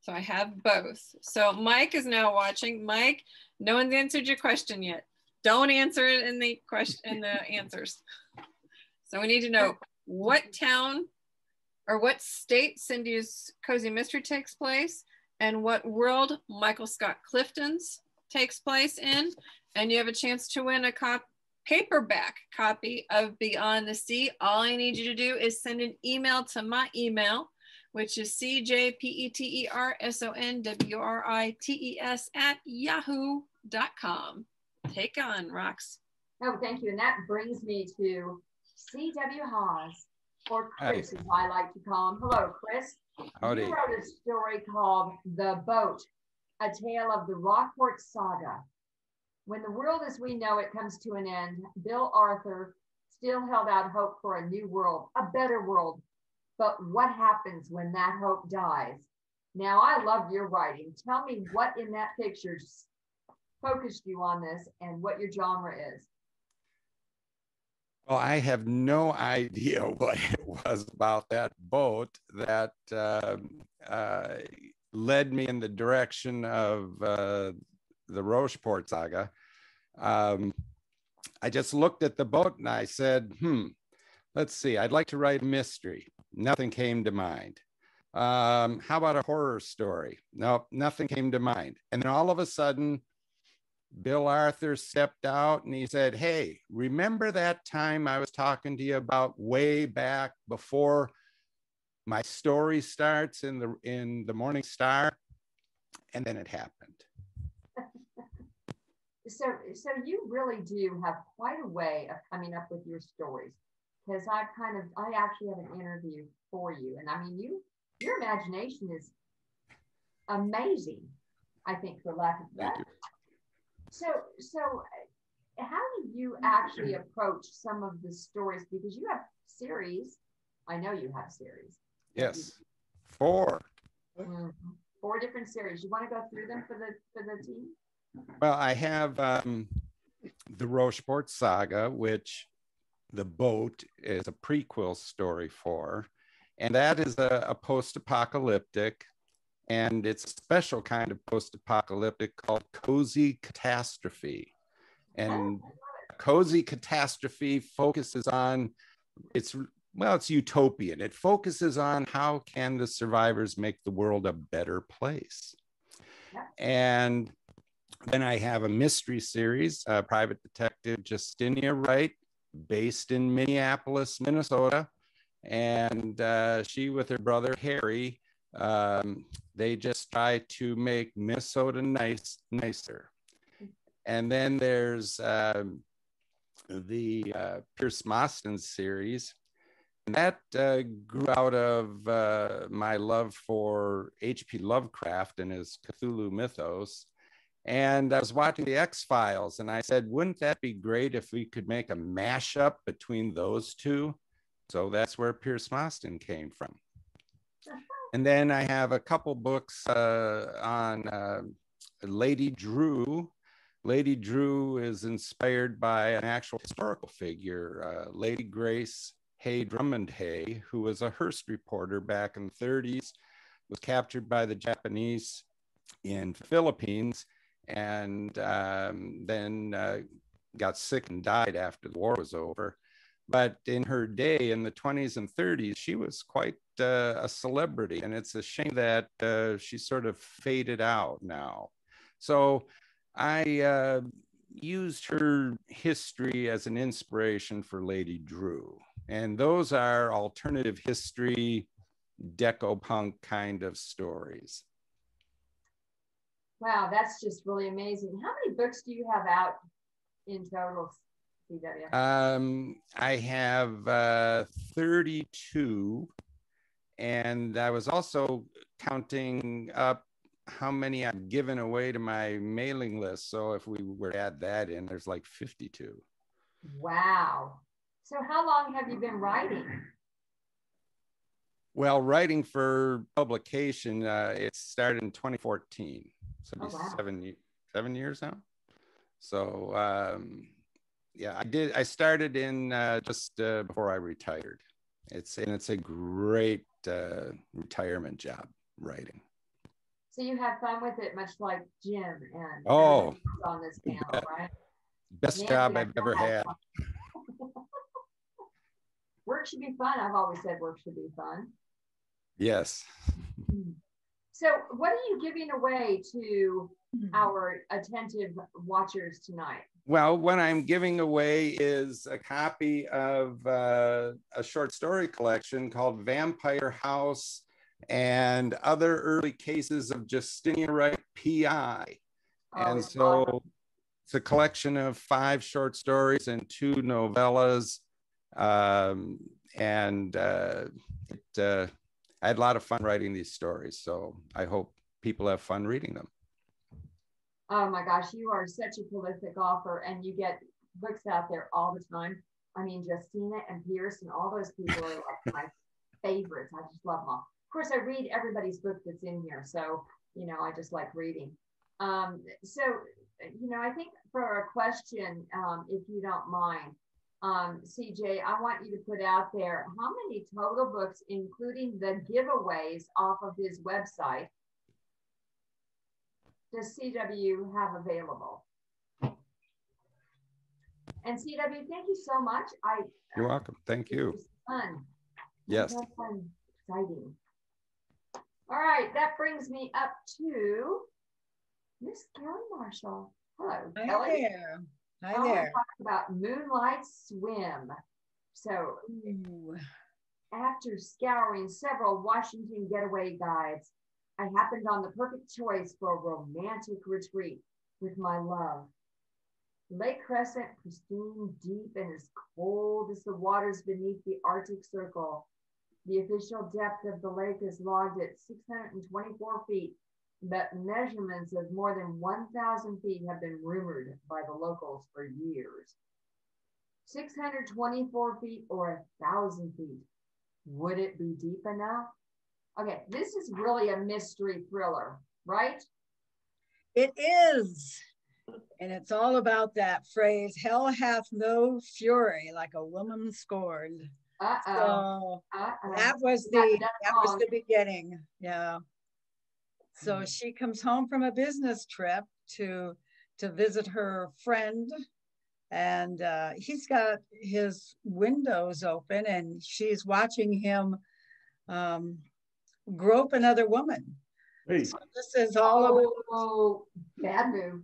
A: So I have both. So Mike is now watching. Mike, no one's answered your question yet. Don't answer it in the question in the answers. So we need to know what town or what state Cindy's cozy mystery takes place and what world Michael Scott Clifton's takes place in. And you have a chance to win a paperback copy of Beyond the Sea. All I need you to do is send an email to my email, which is cjpetersonwrites@yahoo.com. Take on, Rox.
B: Oh, thank you. And that brings me to C.W. Hawes, or Chris, as I like to call him. Hello, Chris.
I: Howdy.
B: You wrote a story called The Boat, a tale of the Rockport Saga. When the world as we know it comes to an end, Bill Arthur still held out hope for a new world, a better world. But what happens when that hope dies? Now, I love your writing. Tell me what in that picture focused you on this and what your genre is.
I: Well, I have no idea what it was about that boat that led me in the direction of the Rocheport saga. I just looked at the boat and I said, let's see, I'd like to write a mystery. Nothing came to mind. How about a horror story? Nope, nothing came to mind. And then all of a sudden, Bill Arthur stepped out and he said, hey, remember that time I was talking to you about way back before my story starts in the Morning Star? And then it happened.
B: So you really do have quite a way of coming up with your stories, because I actually have an interview for you, and I mean your imagination is amazing, I think, for lack of that. So how do you actually approach some of the stories, because you have series? I know you have series.
I: Yes, 4.
B: 4 different series. You want to go through them for the team?
I: Well, I have the Rocheport saga, which the boat is a prequel story for, and that is a post-apocalyptic, and it's a special kind of post-apocalyptic called cozy catastrophe. And cozy catastrophe focuses on it's utopian. It focuses on how can the survivors make the world a better place. And then I have a mystery series, Private Detective Justinia Wright, based in Minneapolis, Minnesota. And she with her brother, Harry, they just try to make Minnesota nicer. And then there's the Pierce Mostyn series. And that grew out of my love for H.P. Lovecraft and his Cthulhu mythos. And I was watching the X-Files and I said, wouldn't that be great if we could make a mashup between those two? So that's where Pierce Mostyn came from. And then I have a couple books on Lady Drew. Lady Drew is inspired by an actual historical figure, Lady Grace Hay Drummond Hay, who was a Hearst reporter back in the 30s, was captured by the Japanese in Philippines, and then got sick and died after the war was over. But in her day, in the 20s and 30s, she was quite a celebrity, and it's a shame that she sort of faded out now. So I used her history as an inspiration for Lady Drew. And those are alternative history, deco-punk kind of stories.
B: Wow, that's just really amazing. How many books do you have out in total, CW?
I: I have 32, and I was also counting up how many I've given away to my mailing list. So if we were to add that in, there's like 52.
B: Wow. So how long have you been writing?
I: Well, writing for publication, it started in 2014. So it'll be
B: wow.
I: 7 years now. So yeah, I started in just before I retired. It's a great retirement job, writing.
B: So you have fun with it, much like Jim and
I: on
B: this panel, right?
I: Best job I've ever had.
B: Work should be fun. I've always said work should be fun.
I: Yes.
B: So what are you giving away to our attentive watchers tonight?
I: Well, what I'm giving away is a copy of a short story collection called Vampire House and Other Early Cases of Justinian Reich PI. And so it's a collection of 5 short stories and 2 novellas. I had a lot of fun writing these stories, so I hope people have fun reading them.
B: Oh my gosh, you are such a prolific author, and you get books out there all the time. I mean, Justina and Peterson, all those people are like my favorites. I just love them all. Of course, I read everybody's book that's in here, so I just like reading. So I think for a question, if you don't mind, CJ, I want you to put out there how many total books, including the giveaways off of his website, does CW have available? And CW, thank you so much.
I: You're welcome. Thank you.
B: It was fun.
I: Yes.
B: Fun. Exciting. All right, that brings me up to Miss Kelly Marshall. Hello, Kelly.
J: Hi there. Hi
B: I want
J: there.
B: to talk about Moonlight Swim. So, after scouring several Washington getaway guides, I happened on the perfect choice for a romantic retreat with my love. Lake Crescent, pristine, deep, and as cold as the waters beneath the Arctic Circle. The official depth of the lake is logged at 624 feet, but measurements of more than 1,000 feet have been rumored by the locals for years. 624 feet or 1,000 feet. Would it be deep enough? Okay, this is really a mystery thriller, right?
J: It is. And it's all about that phrase, hell hath no fury like a woman scorned. So that was the beginning. Yeah. So she comes home from a business trip to visit her friend, and he's got his windows open and she's watching him grope another woman. Hey. So this is all about
B: bad move.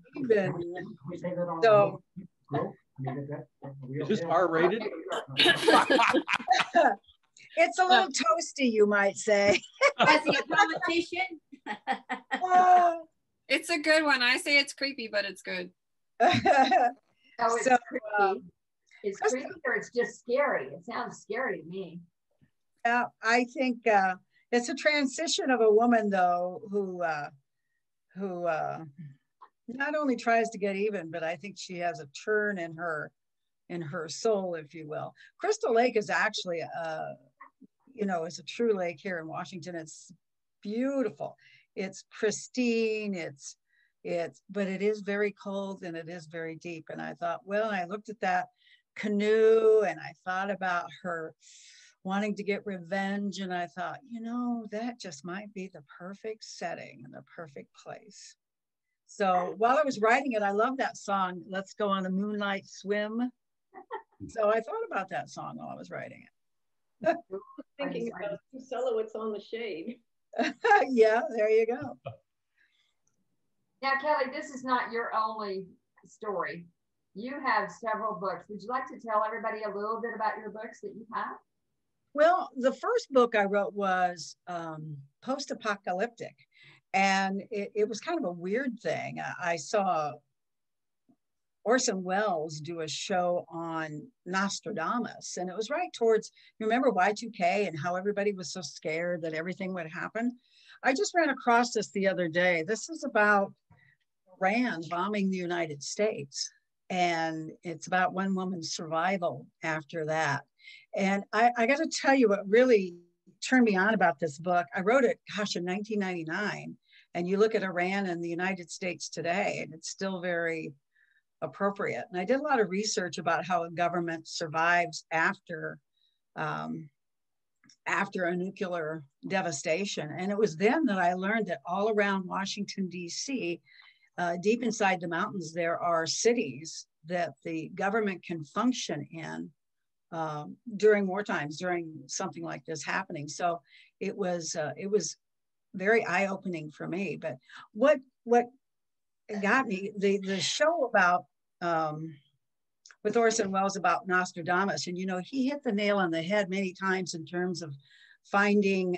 J: So
E: is this R-rated?
J: It's a little toasty, you might say.
D: Was he a politician?
A: It's a good one. I say it's creepy, but it's good.
B: It's creepy. It's creepy or it's just scary. It sounds scary to me.
J: I think it's a transition of a woman, though, who not only tries to get even, but I think she has a turn in her soul, if you will. Crystal Lake is actually it's a true lake here in Washington. It's beautiful. It's pristine. But it is very cold and it is very deep. And I thought, well, I looked at that canoe and I thought about her wanting to get revenge. And I thought, that just might be the perfect setting and the perfect place. So while I was writing it, I love that song, Let's Go on a Moonlight Swim. So I thought about that song while I was writing it.
H: Thinking about Selowitz on the Shade.
J: Yeah, there you go.
B: Now, Kelly, this is not your only story. You have several books. Would you like to tell everybody a little bit about your books that you have?
J: Well, the first book I wrote was Post-Apocalyptic. And it was kind of a weird thing. I saw Orson Welles do a show on Nostradamus. And it was right towards, you remember Y2K and how everybody was so scared that everything would happen? I just ran across this the other day. This is about Iran bombing the United States. And it's about one woman's survival after that. And I got to tell you what really turned me on about this book. I wrote it, gosh, in 1999. And you look at Iran and the United States today, and it's still very appropriate. And I did a lot of research about how a government survives after a nuclear devastation. And it was then that I learned that all around Washington, D.C., deep inside the mountains, there are cities that the government can function in during war times, during something like this happening. So it was very eye-opening for me. But what got me, the show about with Orson Welles about Nostradamus, and you know, he hit the nail on the head many times in terms of finding,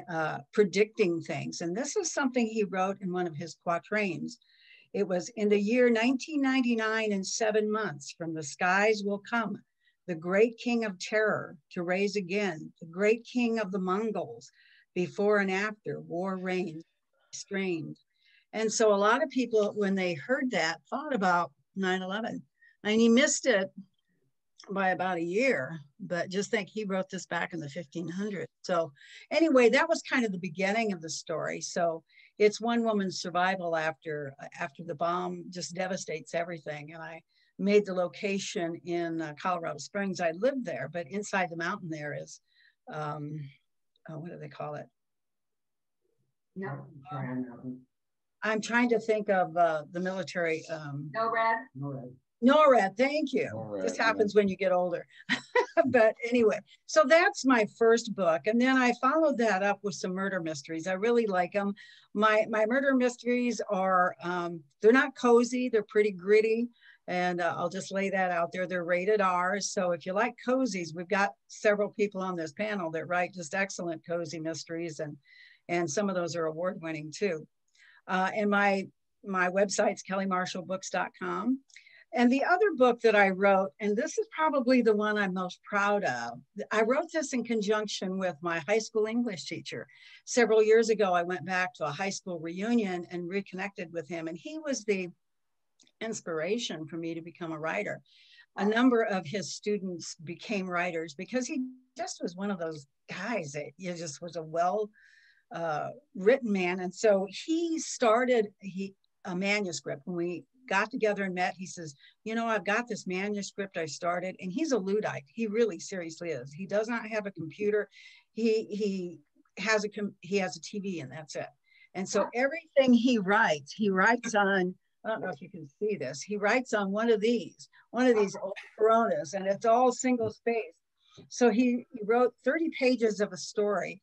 J: predicting things. And this is something he wrote in one of his quatrains. It was, in the year 1999 and 7 months, from the skies will come the great king of terror to raise again, the great king of the Mongols. Before and after, war reigns, strained. And so a lot of people, when they heard that, thought about 9/11. And he missed it by about a year, but just think he wrote this back in the 1500s. So anyway, that was kind of the beginning of the story. So it's one woman's survival after the bomb just devastates everything. And I made the location in Colorado Springs. I lived there, but inside the mountain there is, what do they call it?
B: No.
J: I'm trying to think of the military.
B: NORAD.
J: NORAD, thank you.
E: NORAD,
J: this happens when you get older. But anyway, so that's my first book. And then I followed that up with some murder mysteries. I really like them. My murder mysteries are, they're not cozy, they're pretty gritty. And I'll just lay that out there. They're rated R. So if you like cozies, we've got several people on this panel that write just excellent cozy mysteries. And some of those are award-winning too. And my website's kellymarshallbooks.com. And the other book that I wrote, and this is probably the one I'm most proud of, I wrote this in conjunction with my high school English teacher. Several years ago, I went back to a high school reunion and reconnected with him. And he was the inspiration for me to become a writer. A number of his students became writers because he just was one of those guys that just was a well written man. And so he started a manuscript. When we got together and met, he says, you know, I've got this manuscript I started. And he's a Luddite. He really seriously is. He does not have a computer. He has a TV, and that's it. And so everything he writes on, I don't know if you can see this, he writes on one of these old Coronas, and it's all single space. So he wrote 30 pages of a story.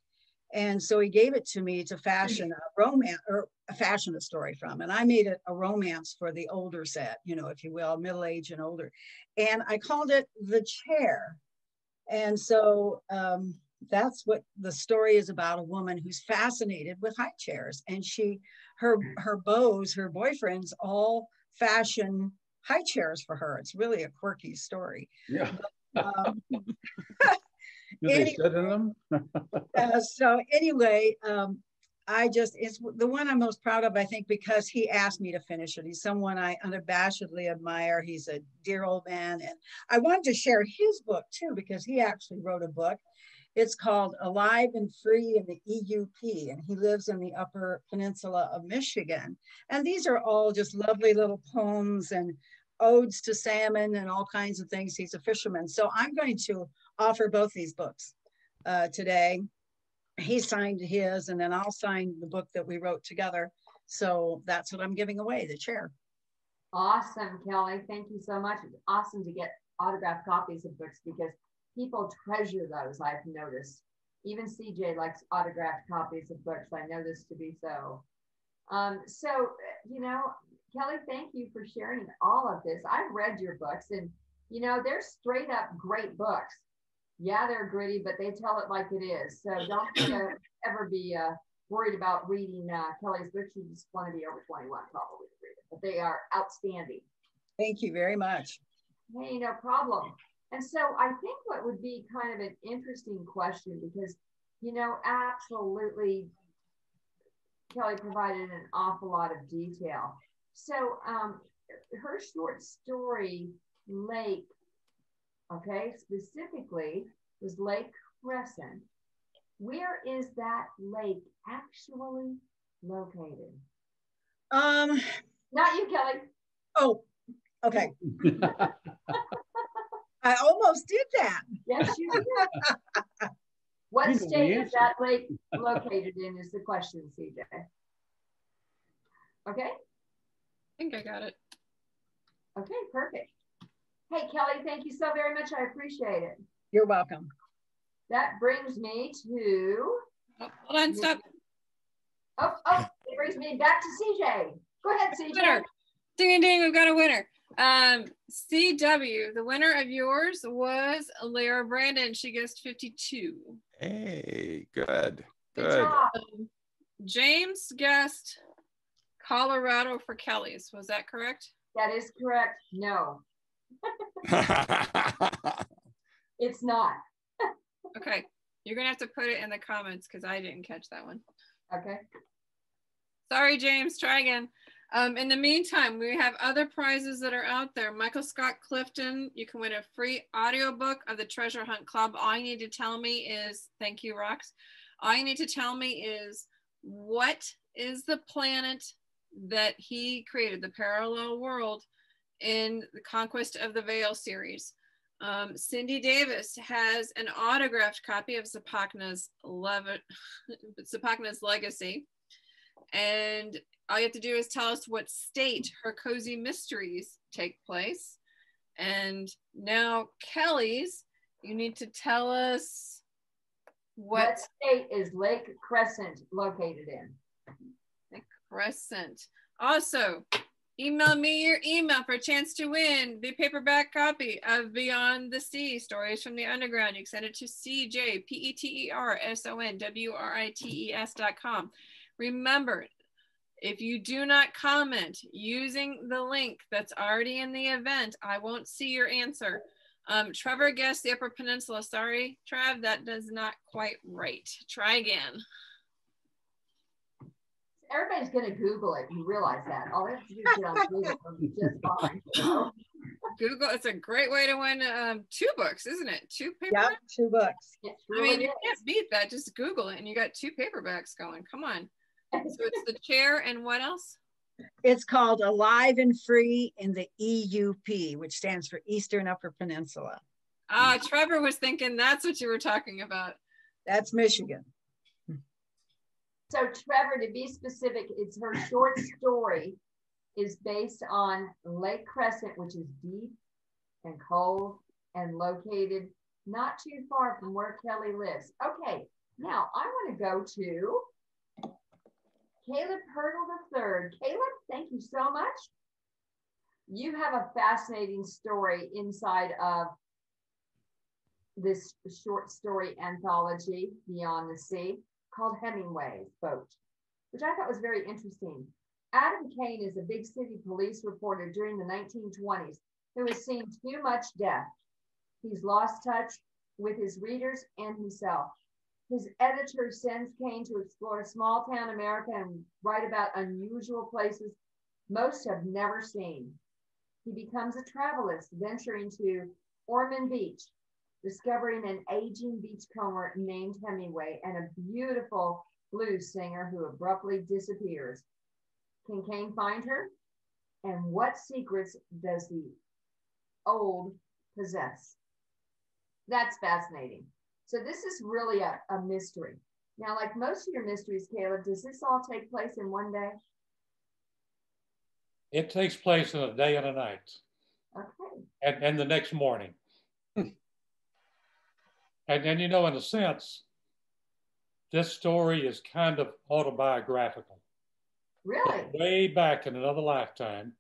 J: And so he gave it to me to fashion a romance, or fashion a story from. And I made it a romance for the older set, you know, if you will, middle age and older. And I called it The Chair. And so that's what the story is about, a woman who's fascinated with high chairs. And her boyfriends all fashion high chairs for her. It's really a quirky story.
E: Yeah.
J: Do
E: they sit in them?
J: So anyway, it's the one I'm most proud of, I think, because he asked me to finish it. He's someone I unabashedly admire. He's a dear old man. And I wanted to share his book too, because he actually wrote a book. It's called Alive and Free in the EUP, and he lives in the Upper Peninsula of Michigan. And these are all just lovely little poems and odes to salmon and all kinds of things. He's a fisherman. So I'm going to offer both these books today. He signed his, and then I'll sign the book that we wrote together So that's what I'm giving away, the chair.
B: Awesome, Kelly. Thank you so much. It's awesome to get autographed copies of books because people treasure those, I've noticed. Even CJ likes autographed copies of books. I know this to be so. You know, Kelly, thank you for sharing all of this. I've read your books and, you know, they're straight up great books. Yeah, they're gritty, but they tell it like it is. So don't ever be worried about reading Kelly's books. You just want to be over 21 probably to read it, but they are outstanding.
J: Thank you very much.
B: Hey, no problem. And so I think what would be kind of an interesting question, because, you know, absolutely, Kelly provided an awful lot of detail. So her short story, Lake, okay, specifically was Lake Crescent. Where is that lake actually located? Not you, Kelly.
J: Oh, okay. I almost did that.
B: Yes, you did. What state is that lake located in is the question, CJ. Okay?
A: I think I got it.
B: Okay, perfect. Hey, Kelly, thank you so very much. I appreciate it.
J: You're welcome.
B: That brings me to...
A: Oh, hold on, stop.
B: Oh, it brings me back to CJ. Go ahead, CJ.
A: Winner. Ding, ding, we've got a winner. CW, the winner of yours was Lara Brandon. She guessed 52.
I: Hey, good.
B: Good job.
A: James guessed Colorado for Kelly's. Was that correct?
B: That is correct. No. It's not.
A: Okay. You're going to have to put it in the comments because I didn't catch that one.
B: Okay.
A: Sorry, James. Try again. In the meantime, we have other prizes that are out there. Michael Scott Clifton, you can win a free audiobook of the Treasure Hunt Club. All you need to tell me is, thank you, Rox. All you need to tell me is, what is the planet that he created, the parallel world, in the Conquest of the Veil series? Cindy Davis has an autographed copy of Zapakna's Legacy. And all you have to do is tell us what state her cozy mysteries take place. And now Kelly's, you need to tell us what
B: state is Lake Crescent located in?
A: Lake Crescent. Also, email me your email for a chance to win the paperback copy of Beyond the Sea, Stories from the Underground. You can send it to cjpetersonwrites.com. Remember, if you do not comment using the link that's already in the event, I won't see your answer. Trevor guessed the Upper Peninsula. Sorry, Trev, that does not quite right. Try again.
B: Everybody's going to Google it. You realize that. All they have to do is get on Google and just fine. You know?
A: Google, it's a great way to win 2 books, isn't it? 2 paperbacks?
J: Yeah, 2 books.
B: Really
A: I mean, you can't beat that. Just Google it and you got 2 paperbacks going. Come on. So it's the chair and what else?
J: It's called Alive and Free in the EUP, which stands for Eastern Upper Peninsula.
A: Ah, Trevor was thinking that's what you were talking about.
J: That's Michigan.
B: So Trevor, to be specific, it's her short story is based on Lake Crescent, which is deep and cold and located not too far from where Kelly lives. Okay, now I want to go to Caleb Pirtle III. Caleb, thank you so much. You have a fascinating story inside of this short story anthology, Beyond the Sea, called Hemingway's Boat, which I thought was very interesting. Adam Kane is a big city police reporter during the 1920s who has seen too much death. He's lost touch with his readers and himself. His editor sends Kane to explore small town America and write about unusual places most have never seen. He becomes a travelist, venturing to Ormond Beach, discovering an aging beachcomber named Hemingway and a beautiful blues singer who abruptly disappears. Can Kane find her? And what secrets does the old possess? That's fascinating. So this is really a mystery. Now, like most of your mysteries, Caleb, does this all take place in one day?
K: It takes place in a day and a night.
B: Okay.
K: And the next morning. And you know, in a sense, this story is kind of autobiographical.
B: Really?
K: But way back in another lifetime,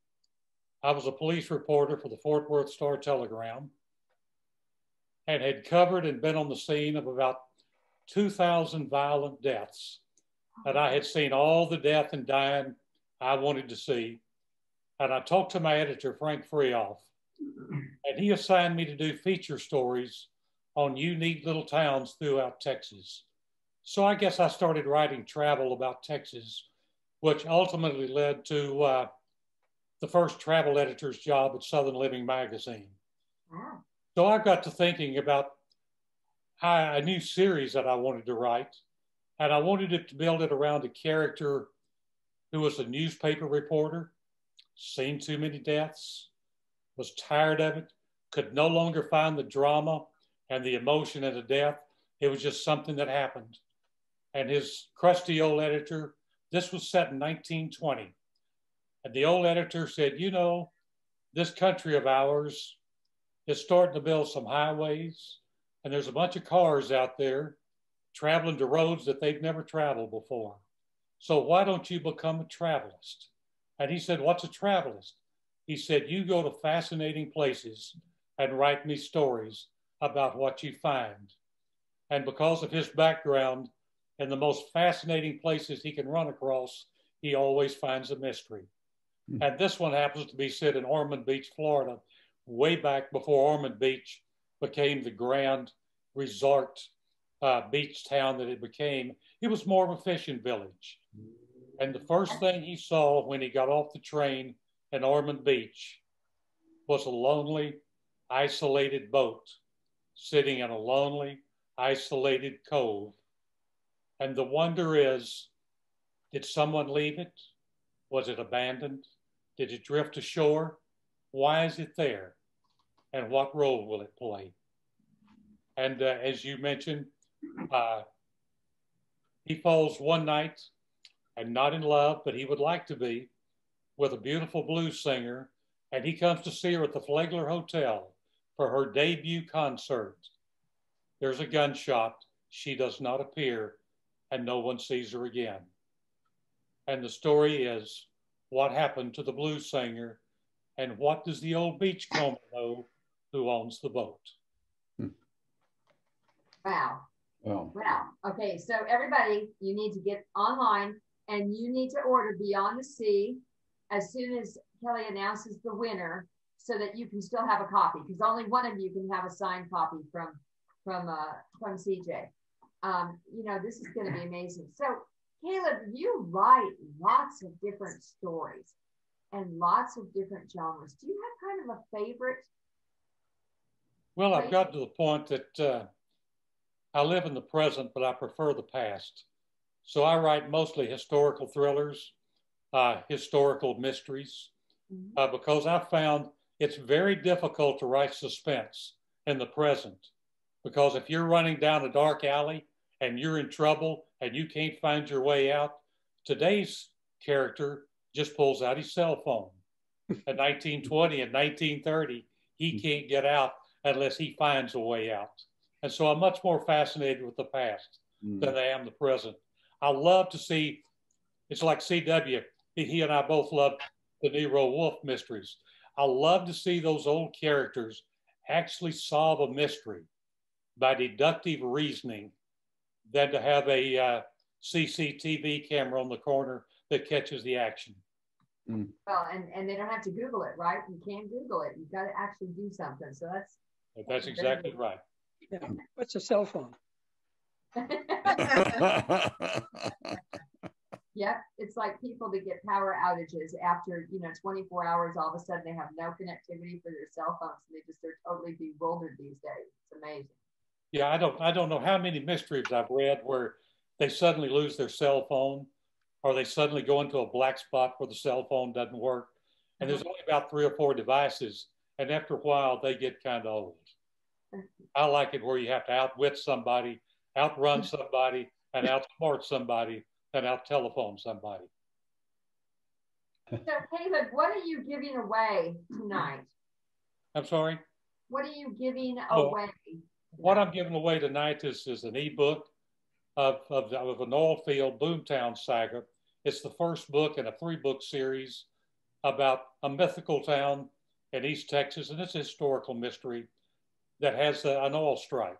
K: I was a police reporter for the Fort Worth Star-Telegram and had covered and been on the scene of about 2,000 violent deaths. And I had seen all the death and dying I wanted to see. And I talked to my editor, Frank Freoff, and he assigned me to do feature stories on unique little towns throughout Texas. So I guess I started writing travel about Texas, which ultimately led to the first travel editor's job at Southern Living magazine.
B: Wow.
K: So I got to thinking about a new series that I wanted to write, and I wanted it to build it around a character who was a newspaper reporter, seen too many deaths, was tired of it, could no longer find the drama and the emotion in the death. It was just something that happened. And his crusty old editor, this was set in 1920. And the old editor said, you know, this country of ours is starting to build some highways, and there's a bunch of cars out there traveling to roads that they've never traveled before. So why don't you become a travelist? And he said, what's a travelist? He said, you go to fascinating places and write me stories about what you find. And because of his background and the most fascinating places he can run across, he always finds a mystery. And this one happens to be set in Ormond Beach, Florida, way back before Ormond Beach became the grand resort beach town that it became. It was more of a fishing village. And the first thing he saw when he got off the train in Ormond Beach was a lonely, isolated boat sitting in a lonely, isolated cove. And the wonder is, did someone leave it? Was it abandoned? Did it drift ashore? Why is it there? And what role will it play? And as you mentioned, he falls one night, and not in love, but he would like to be, with a beautiful blues singer, and he comes to see her at the Flagler Hotel for her debut concert. There's a gunshot, she does not appear, and no one sees her again. And the story is, what happened to the blues singer, and what does the old beachcomber know who owns the boat?
B: Wow.
E: Wow.
B: Wow. Okay, so everybody, you need to get online and you need to order Beyond the Sea as soon as Kelly announces the winner so that you can still have a copy, because only one of you can have a signed copy from CJ. You know, this is going to be amazing. So Caleb, you write lots of different stories and lots of different genres. Do you have kind of a favorite?
K: Well, I've got to the point that I live in the present, but I prefer the past. So I write mostly historical thrillers, historical mysteries, because I found it's very difficult to write suspense in the present. Because if you're running down a dark alley and you're in trouble and you can't find your way out, today's character just pulls out his cell phone. In 1920 and 1930, he can't get out unless he finds a way out. And so I'm much more fascinated with the past than I am the present. I love to see, it's like CW, he and I both love the Nero Wolfe mysteries. I love to see those old characters actually solve a mystery by deductive reasoning than to have a CCTV camera on the corner that catches the action.
B: Well, and they don't have to Google it, right? You can't Google it. You've got to actually do something. So
K: that's exactly right.
G: Yeah. What's a cell phone?
B: Yep, it's like people that get power outages after 24 hours. All of a sudden, they have no connectivity for their cell phones, and they're totally bewildered these days. It's amazing.
K: Yeah, I don't know how many mysteries I've read where they suddenly lose their cell phone, or they suddenly go into a black spot where the cell phone doesn't work, and there's only about 3 or 4 devices, and after a while, they get kind of old. I like it where you have to outwit somebody, outrun somebody, and outsmart somebody, and out-telephone somebody.
B: So Caleb, what are you giving away tonight?
K: I'm sorry?
B: What are you giving away?
K: What I'm giving away tonight is an ebook of an oil field boomtown saga. It's the first book in a 3-book series about a mythical town in East Texas, and it's a historical mystery that has an oil strike.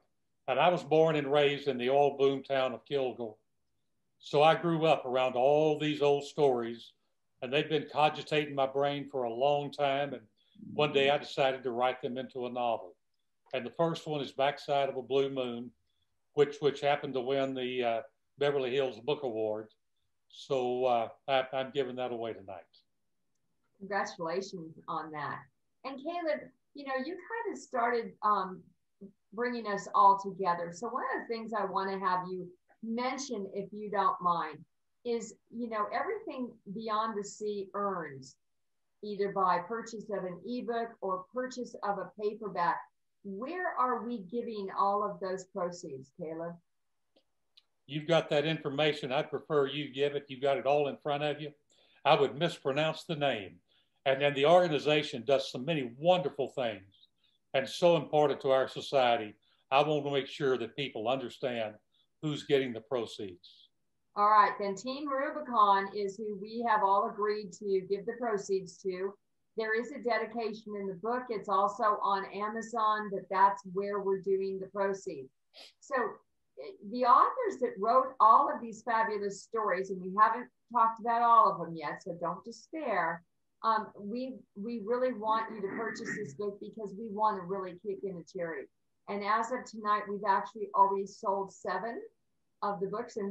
K: And I was born and raised in the oil boom town of Kilgore. So I grew up around all these old stories, and they've been cogitating my brain for a long time. And one day I decided to write them into a novel. And the first one is Backside of a Blue Moon, which happened to win the Beverly Hills Book Award. So I'm giving that away tonight.
B: Congratulations on that. And Caleb, you know, you kind of started bringing us all together. So one of the things I want to have you mention, if you don't mind, is, you know, everything Beyond the Sea earns, either by purchase of an ebook or purchase of a paperback. Where are we giving all of those proceeds, Caleb?
K: You've got that information. I'd prefer you give it. You've got it all in front of you. I would mispronounce the name. And then the organization does so many wonderful things and so important to our society. I want to make sure that people understand who's getting the proceeds.
B: All right, then Team Rubicon is who we have all agreed to give the proceeds to. There is a dedication in the book. It's also on Amazon, but that's where we're doing the proceeds. So the authors that wrote all of these fabulous stories, and we haven't talked about all of them yet, so don't despair. We really want you to purchase this book because we want to really kick in a charity. And as of tonight, we've actually already sold 7 of the books, and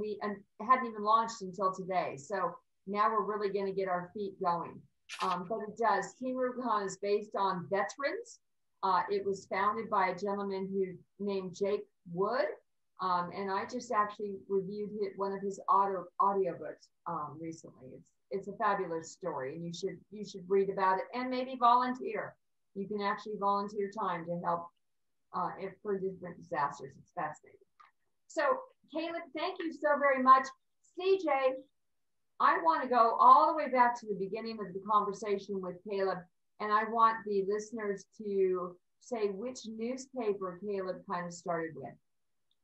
B: hadn't even launched until today. So now we're really going to get our feet going. But it does. Team Rubicon is based on veterans. It was founded by a gentleman named Jake Wood. And I just actually reviewed one of his audiobooks recently. It's a fabulous story, and you should read about it and maybe volunteer. You can actually volunteer time to help for different disasters. It's fascinating. So Caleb, thank you so very much. CJ, I want to go all the way back to the beginning of the conversation with Caleb, and I want the listeners to say which newspaper Caleb kind of started with.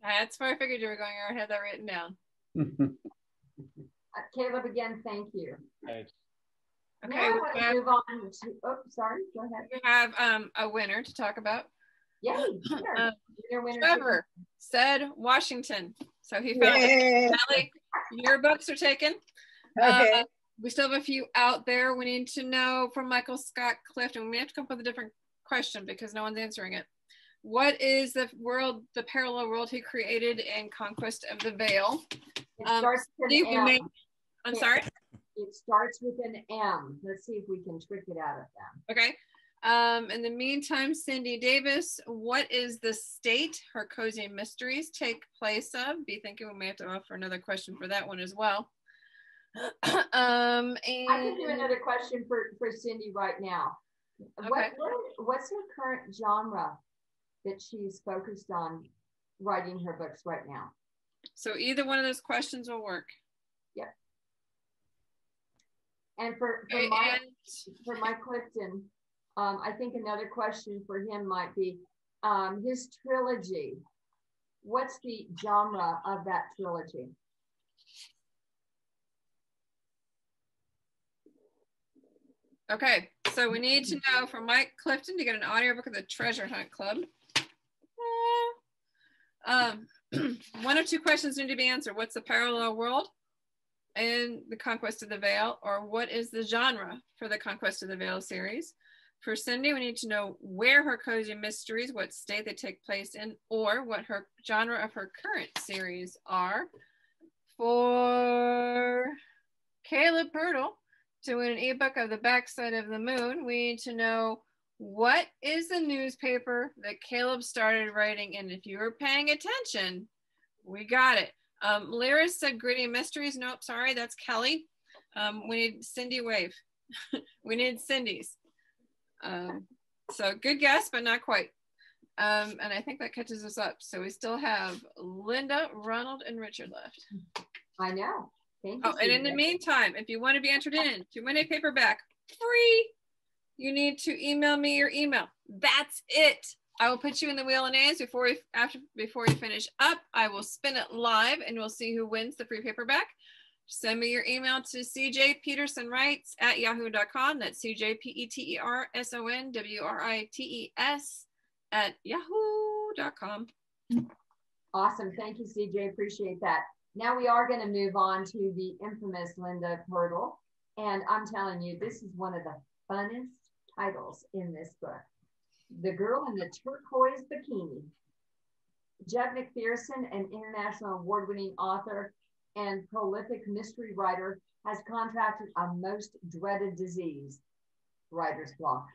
A: That's where I figured you were going. I had that written down.
B: Caleb, again, thank you.
K: Thanks.
A: Okay,
B: now I want to move on to, oh, sorry, go ahead.
A: We have a winner to talk about.
B: Yay, winner.
A: Trevor said Washington. So he found it. Allie, your books are taken.
J: Okay.
A: We still have a few out there. We need to know from Michael Scott Clifton. We may have to come up with a different question because no one's answering it. What is the parallel world he created in Conquest of the Veil?
B: It starts with an M.
A: I'm sorry?
B: It starts with an M. Let's see if we can trick it out of them.
A: Okay. In the meantime, Cindy Davis, what is the state her cozy mysteries take place of? Be thinking we may have to offer another question for that one as well. And
B: I can do another question for Cindy right now.
A: Okay.
B: What's her current genre that she's focused on writing her books right now?
A: So either one of those questions will work.
B: Yep. And for Mike Clifton, I think another question for him might be his trilogy. What's the genre of that trilogy?
A: Okay, so we need to know from Mike Clifton to get an audiobook of the Treasure Hunt Club. One or two questions need to be answered. What's the parallel world in the Conquest of the Veil, or what is the genre for the Conquest of the Veil series? For Cindy, we need to know where her cozy mysteries, what state they take place in, or what her genre of her current series are. For Caleb Purdle, to win an ebook of The Backside of the Moon, we need to know what is the newspaper that Caleb started writing in. If you were paying attention, we got it. Lyris said Gritty Mysteries. Nope, sorry, that's Kelly. We need Cindy Wave. We need Cindy's. So good guess, but not quite. And I think that catches us up. So we still have Linda, Ronald, and Richard left.
B: I know. Thank you.
A: Oh, and in the meantime, if you want to be entered in to win a paperback free, you need to email me your email. That's it. I will put you in the wheel of names before you finish up. I will spin it live and we'll see who wins the free paperback. Send me your email to cjpetersonwrites@yahoo.com. That's cjpetersonwrites@yahoo.com.
B: Awesome. Thank you, CJ. Appreciate that. Now we are going to move on to the infamous Linda Purdle. And I'm telling you, this is one of the funnest titles in this book. The Girl in the Turquoise Bikini. Jeb Mcpherson, an international award-winning author and prolific mystery writer, has contracted a most dreaded disease, writer's block.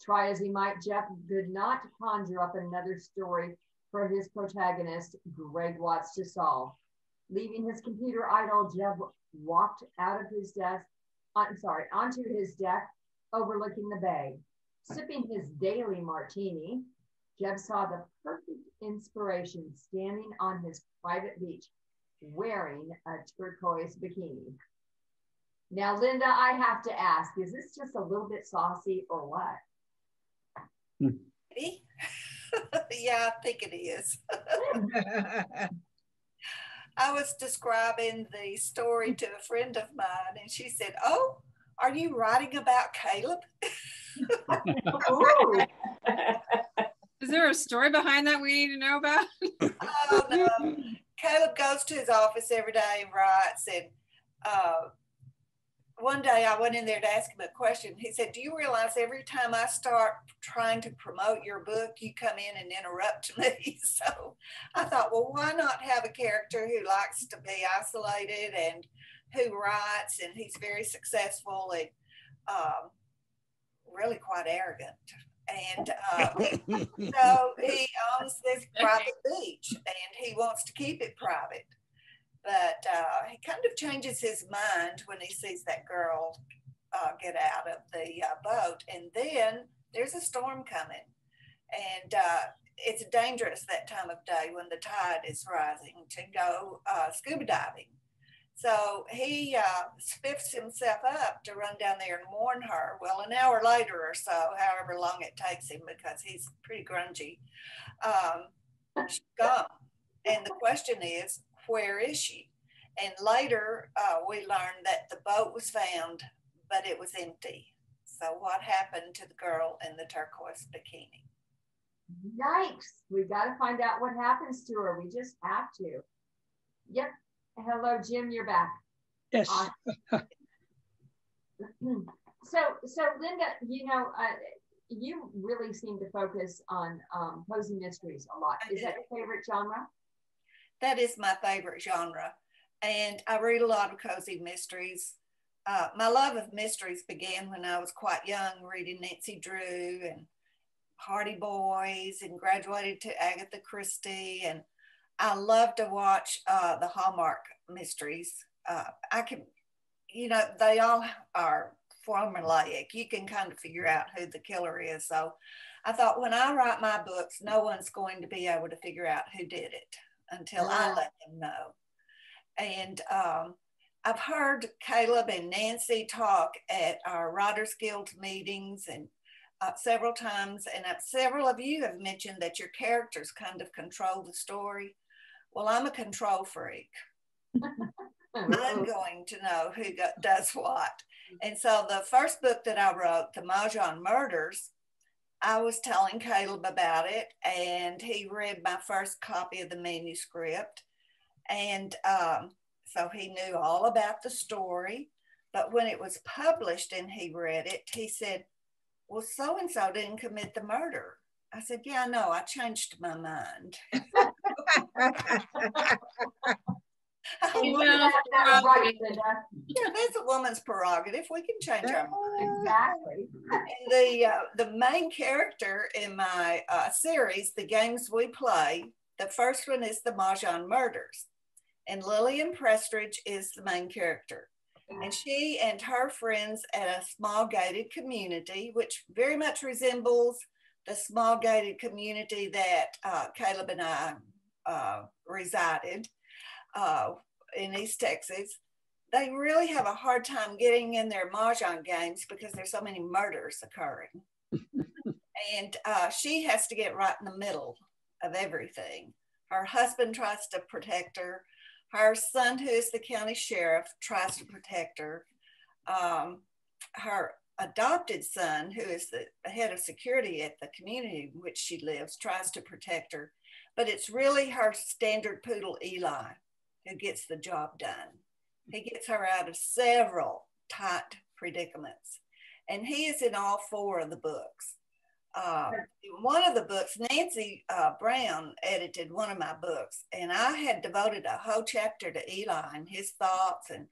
B: Try as he might, Jeb could not conjure up another story for his protagonist, Greg Watts, to solve. Leaving his computer idle, Jeb walked out of his desk, onto his deck overlooking the bay. Sipping his daily martini, Jeb saw the perfect inspiration standing on his private beach, wearing a turquoise bikini. Now, Linda, I have to ask, is this just a little bit saucy or what?
F: Yeah, I think it is. I was describing the story to a friend of mine, and she said, "Oh, are you writing about Caleb?"
A: Is there a story behind that we need to know about?
F: Oh, no. Caleb goes to his office every day and writes. And one day I went in there to ask him a question. He said, "Do you realize every time I start trying to promote your book, you come in and interrupt me?" So I thought, well, why not have a character who likes to be isolated and who writes, and he's very successful and really quite arrogant. And so he owns this private beach and he wants to keep it private. But he kind of changes his mind when he sees that girl get out of the boat. And then there's a storm coming. And it's dangerous that time of day when the tide is rising to go scuba diving. So he spiffs himself up to run down there and warn her. Well, an hour later or so, however long it takes him, because he's pretty grungy, she's gone. And the question is, where is she? And later we learned that the boat was found, but it was empty. So what happened to the girl in the turquoise bikini?
B: Yikes. We got to find out what happens to her. We just have to. Yep. Hello, Jim, you're back.
G: Yes.
B: So Linda, you know, you really seem to focus on cozy mysteries a lot. Is that your favorite genre?
F: That is my favorite genre. And I read a lot of cozy mysteries. My love of mysteries began when I was quite young, reading Nancy Drew and Hardy Boys, and graduated to Agatha Christie. And I love to watch the Hallmark mysteries. I can, you know, they all are formulaic. You can kind of figure out who the killer is. So I thought, when I write my books, no one's going to be able to figure out who did it until I let them know. And I've heard Caleb and Nancy talk at our Writers Guild meetings and several times, and several of you have mentioned that your characters kind of control the story. Well, I'm a control freak. I'm going to know who does what. And so the first book that I wrote, the Mahjong Murders, I was telling Caleb about it, and he read my first copy of the manuscript. And so he knew all about the story. But when it was published and he read it, he said, "Well, so-and-so didn't commit the murder." I said, "Yeah, I know, I changed my mind." Yeah, that's a woman's prerogative. We can change our mind.
B: Exactly.
F: And the main character in my series, The Games We Play, the first one is the Mahjong Murders. And Lillian Prestridge is the main character. And she and her friends at a small gated community, which very much resembles the small gated community that Caleb and I resided in East Texas. they really have a hard time getting in their Mahjong games because there's so many murders occurring. And she has to get right in the middle of everything. Her husband tries to protect her. Her son, who is the county sheriff, tries to protect her. Her adopted son, who is the head of security at the community in which she lives, tries to protect her. But it's really her standard poodle, Eli, who gets the job done. He gets her out of several tight predicaments. And he is in all 4 of the books. One of the books, Nancy Brown edited one of my books, and I had devoted a whole chapter to Eli and his thoughts and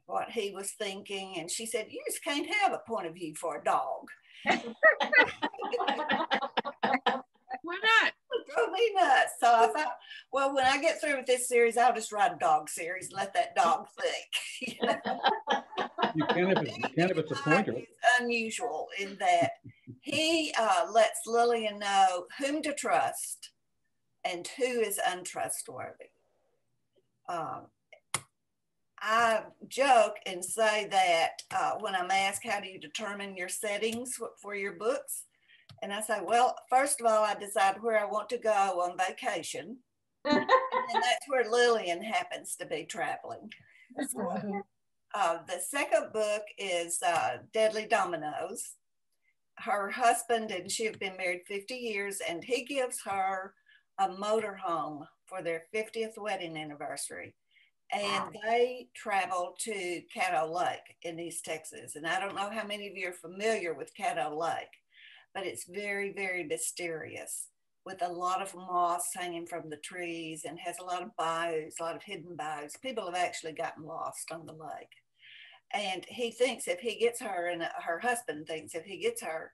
F: what he was thinking. And she said, you just can't have a point of view for a dog.
A: Why not?
F: It drove me nuts. So I thought, well, when I get through with this series, I'll just write a dog series and let that dog think. You know?
E: You can if it's a pointer.
F: It's unusual in that he lets Lillian know whom to trust and who is untrustworthy. I joke and say that when I'm asked, how do you determine your settings for your books? And I say, well, first of all, I decide where I want to go on vacation. And that's where Lillian happens to be traveling. The second book is Deadly Dominoes. Her husband and she have been married 50 years, and he gives her a motorhome for their 50th wedding anniversary. And they travel to Caddo Lake in East Texas. And I don't know how many of you are familiar with Caddo Lake, but it's very, very mysterious, with a lot of moss hanging from the trees, and has a lot of bayous, a lot of hidden bayous. People have actually gotten lost on the lake. And he thinks if he gets her, and her husband thinks if he gets her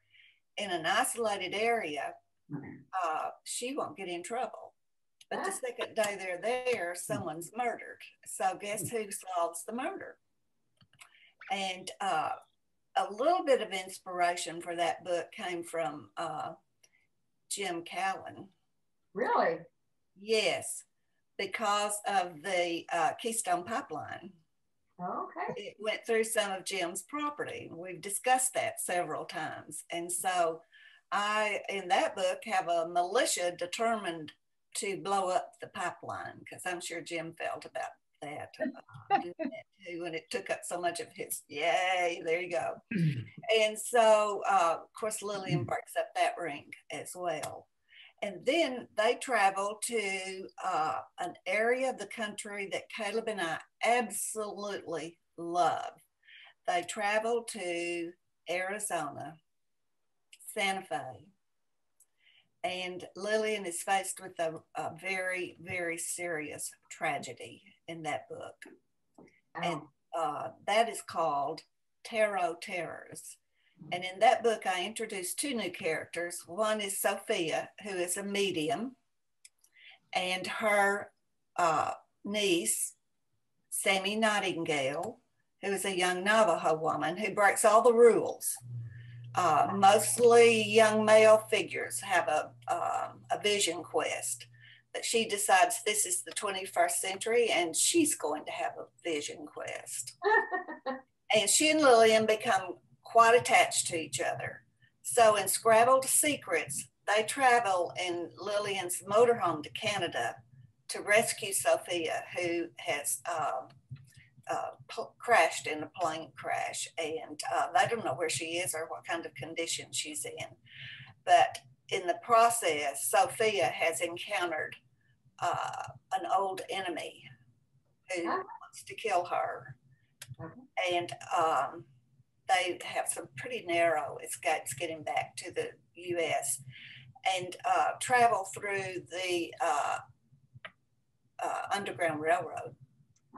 F: in an isolated area, she won't get in trouble. But the second day they're there, someone's murdered. So guess who solves the murder? And a little bit of inspiration for that book came from Jim Callan.
B: Really?
F: Yes, because of the Keystone Pipeline.
B: Okay.
F: It went through some of Jim's property. We've discussed that several times. And so I, in that book, have a militia determined to blow up the pipeline, because I'm sure Jim felt about that, doing that too, and it took up so much of his, yay, there you go. And so, of course, Lillian breaks up that ring as well. And then they travel to an area of the country that Caleb and I absolutely love. They travel to Arizona, Santa Fe, and Lillian is faced with a very, very serious tragedy in that book. And that is called Tarot Terrors. And in that book, I introduced 2 new characters. One is Sophia, who is a medium, and her niece, Sammy Nightingale, who is a young Navajo woman who breaks all the rules. Mostly young male figures have a vision quest, but she decides this is the 21st century and she's going to have a vision quest. And she and Lillian become quite attached to each other. So in Scrabbled Secrets, they travel in Lillian's motorhome to Canada to rescue Sophia, who has crashed in a plane crash, and they don't know where she is or what kind of condition she's in. But in the process, Sophia has encountered an old enemy who wants to kill her. And they have some pretty narrow escapes getting back to the US, and travel through the Underground Railroad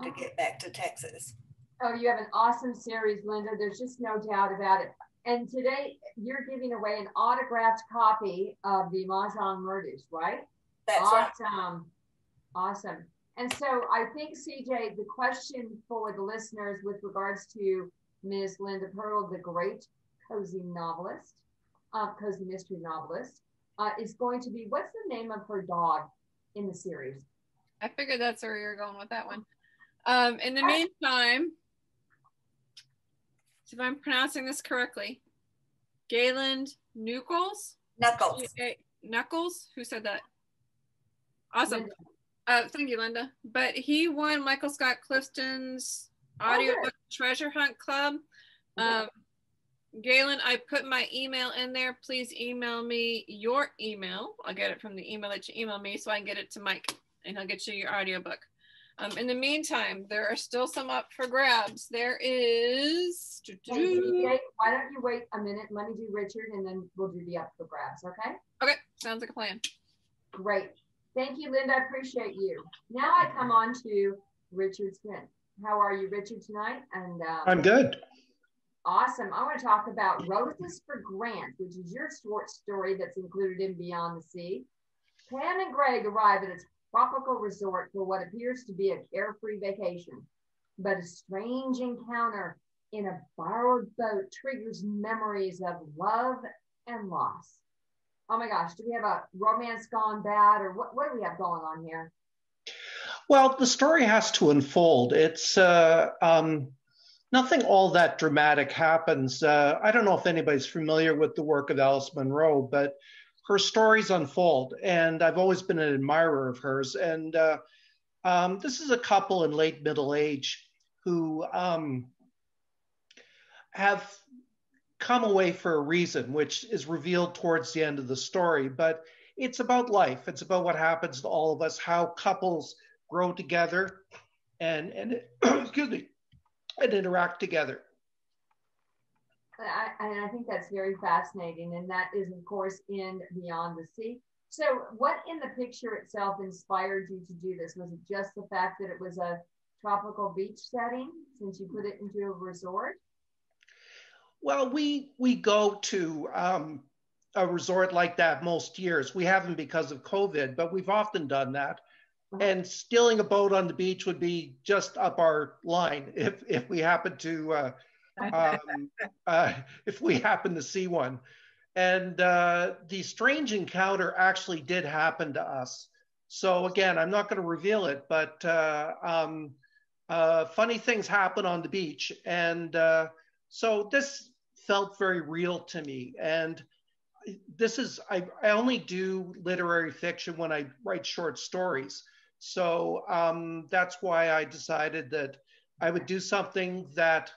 F: to get back to Texas.
B: Oh, you have an awesome series, Linda. There's just no doubt about it. And today you're giving away an autographed copy of the Mahjong Murders, right?
F: That's
B: awesome. Right. Awesome. And so I think, CJ, the question for the listeners with regards to Ms. Linda Purdle, the great cozy novelist, cozy mystery novelist, is going to be, what's the name of her dog in the series?
A: I figured that's where you're going with that one. In the meantime, if I'm pronouncing this correctly, Galen Knuckles? Knuckles? Who said that? Awesome. Thank you, Linda. But he won Michael Scott Clifton's audiobook Treasure Hunt Club. Galen, I put my email in there. Please email me your email. I'll get it from the email that you email me so I can get it to Mike and he'll get you your audiobook. In the meantime, there are still some up for grabs. There is...
B: Hey, DJ, why don't you wait a minute? Let me do Richard and then we'll do the up for grabs, okay?
A: Okay, sounds like a plan.
B: Great. Thank you, Linda. I appreciate you. Now I come on to Richard Schwindt. How are you, Richard, tonight? And
L: I'm good.
B: Awesome. I want to talk about Roses for Grant, which is your short story that's included in Beyond the Sea. Pam and Greg arrive at a tropical resort for what appears to be a carefree vacation, but a strange encounter in a borrowed boat triggers memories of love and loss. Oh my gosh, do we have a romance gone bad, or what do we have going on here?
L: Well, the story has to unfold. It's nothing all that dramatic happens. I don't know if anybody's familiar with the work of Alice Munro, but her stories unfold, and I've always been an admirer of hers. And this is a couple in late middle age who have come away for a reason, which is revealed towards the end of the story. But it's about life. It's about what happens to all of us, how couples grow together and excuse me, and interact together.
B: I think that's very fascinating. And that is, of course, in Beyond the Sea. So what in the picture itself inspired you to do this? Was it just the fact that it was a tropical beach setting, since you put it into a resort?
L: Well, we go to a resort like that most years. We haven't because of COVID, but we've often done that. And stealing a boat on the beach would be just up our line if we happen to if we happen to see one. And the strange encounter actually did happen to us. So again, I'm not going to reveal it, but funny things happen on the beach, and so this felt very real to me. And this is I only do literary fiction when I write short stories. So that's why I decided that I would do something that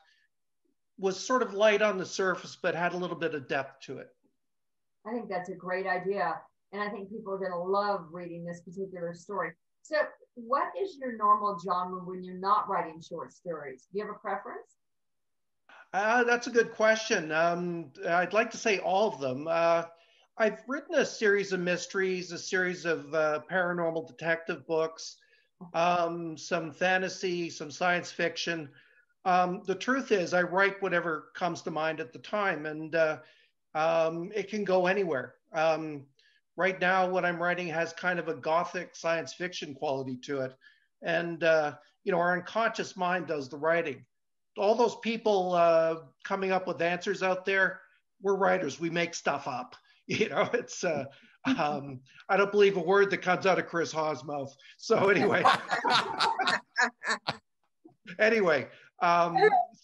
L: was sort of light on the surface, but had a little bit of depth to it.
B: I think that's a great idea. And I think people are going to love reading this particular story. So what is your normal genre when you're not writing short stories? Do you have a preference?
L: That's a good question. I'd like to say all of them. I've written a series of mysteries, a series of paranormal detective books, some fantasy, some science fiction. The truth is I write whatever comes to mind at the time, and it can go anywhere. Right now, what I'm writing has kind of a gothic science fiction quality to it. And, our unconscious mind does the writing. All those people coming up with answers out there, we're writers. We make stuff up. It's, I don't believe a word that comes out of Chris Hawes' mouth. So anyway,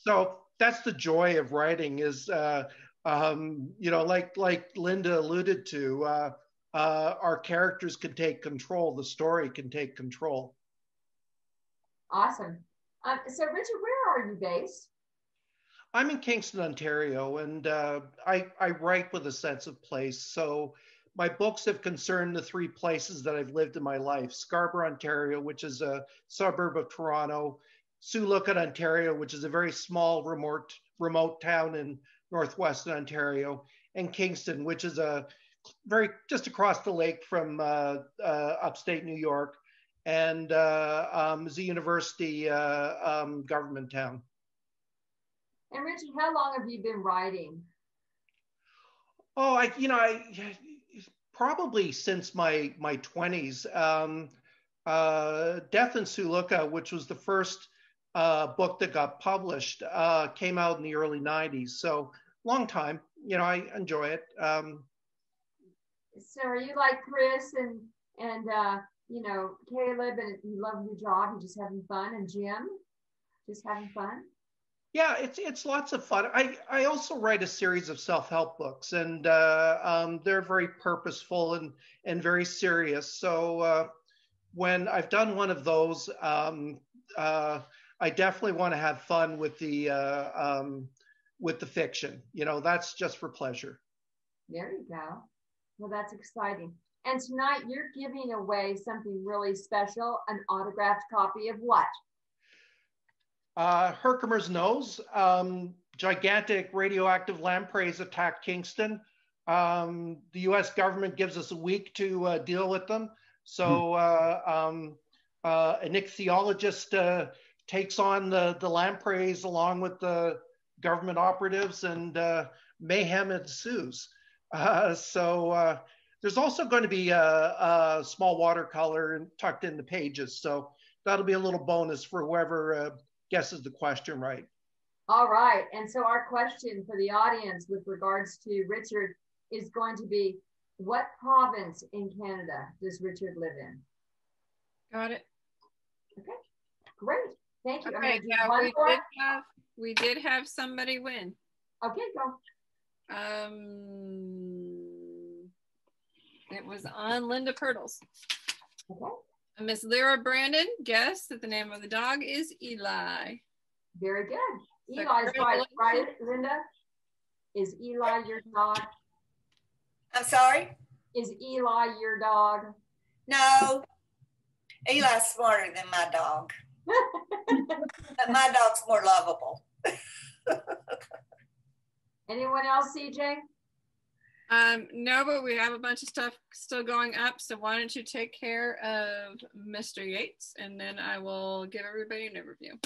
L: so that's the joy of writing is, like Linda alluded to, our characters can take control. The story can take control.
B: Awesome. So Richard, where are you based?
L: I'm in Kingston, Ontario, and I write with a sense of place. So my books have concerned the three places that I've lived in my life: Scarborough, Ontario, which is a suburb of Toronto; Sioux Lookout, Ontario, which is a very small, remote town in northwestern Ontario; and Kingston, which is just across the lake from upstate New York, and is a university government town.
B: And Richie, how long have you been writing?
L: Oh, I probably since my 20s. Death in Sioux Lookout, which was the first book that got published, came out in the early 90s. So long time. I enjoy it.
B: So are you like Chris and Caleb, and you love your job, you're just having fun, and Jim, just having fun?
L: Yeah, it's lots of fun. I also write a series of self-help books, and they're very purposeful and very serious. So when I've done one of those, I definitely want to have fun with the fiction. You know, that's just for pleasure.
B: There you go. Well, that's exciting. And tonight you're giving away something really special, an autographed copy of what?
L: Herkimer's Nose. Gigantic radioactive lampreys attacked Kingston. The U.S. government gives us a week to deal with them. So an ichthyologist takes on the lampreys along with the government operatives, and mayhem ensues. So there's also going to be a small watercolor tucked in the pages. So that'll be a little bonus for whoever guesses the question right.
B: All right. And so our question for the audience with regards to Richard is going to be, what province in Canada does Richard live in?
A: Got it.
B: Okay, great. Thank you.
A: Okay, we did have somebody win.
B: Okay, go.
A: It was on Linda Purdle's.
B: Okay.
A: Miss Lyra Brandon guessed that the name of the dog is Eli.
B: Very good. Eli's right, Linda? Is Eli your dog?
F: I'm sorry?
B: Is Eli your dog?
F: No. Eli's smarter than my dog. But my dog's more lovable.
B: Anyone else, CJ?
A: No, but we have a bunch of stuff still going up. So why don't you take care of Mr. Yates, and then I will give everybody an overview.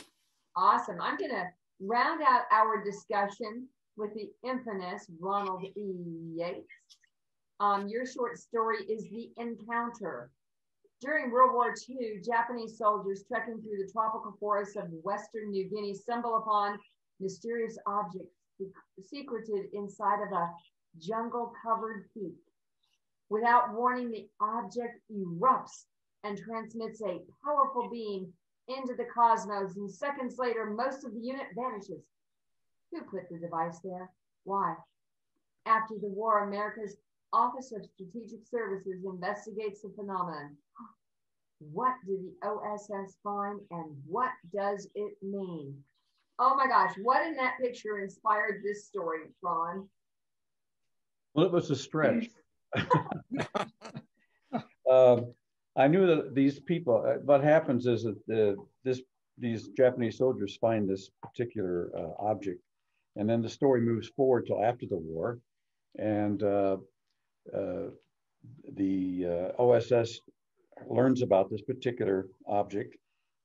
B: Awesome. I'm going to round out our discussion with the infamous Ronald E Yates. Your short story is The Encounter. During World War II, Japanese soldiers trekking through the tropical forests of Western New Guinea stumble upon mysterious objects secreted inside of a jungle-covered peak. Without warning, the object erupts and transmits a powerful beam into the cosmos, and seconds later, most of the unit vanishes. Who put the device there? Why? After the war, America's Office of Strategic Services investigates the phenomenon. What did the OSS find, and what does it mean? Oh my gosh, what in that picture inspired this story, Ron?
E: Well, it was a stretch. I knew that these people, what happens is that these Japanese soldiers find this particular object, and then the story moves forward till after the war, and the OSS learns about this particular object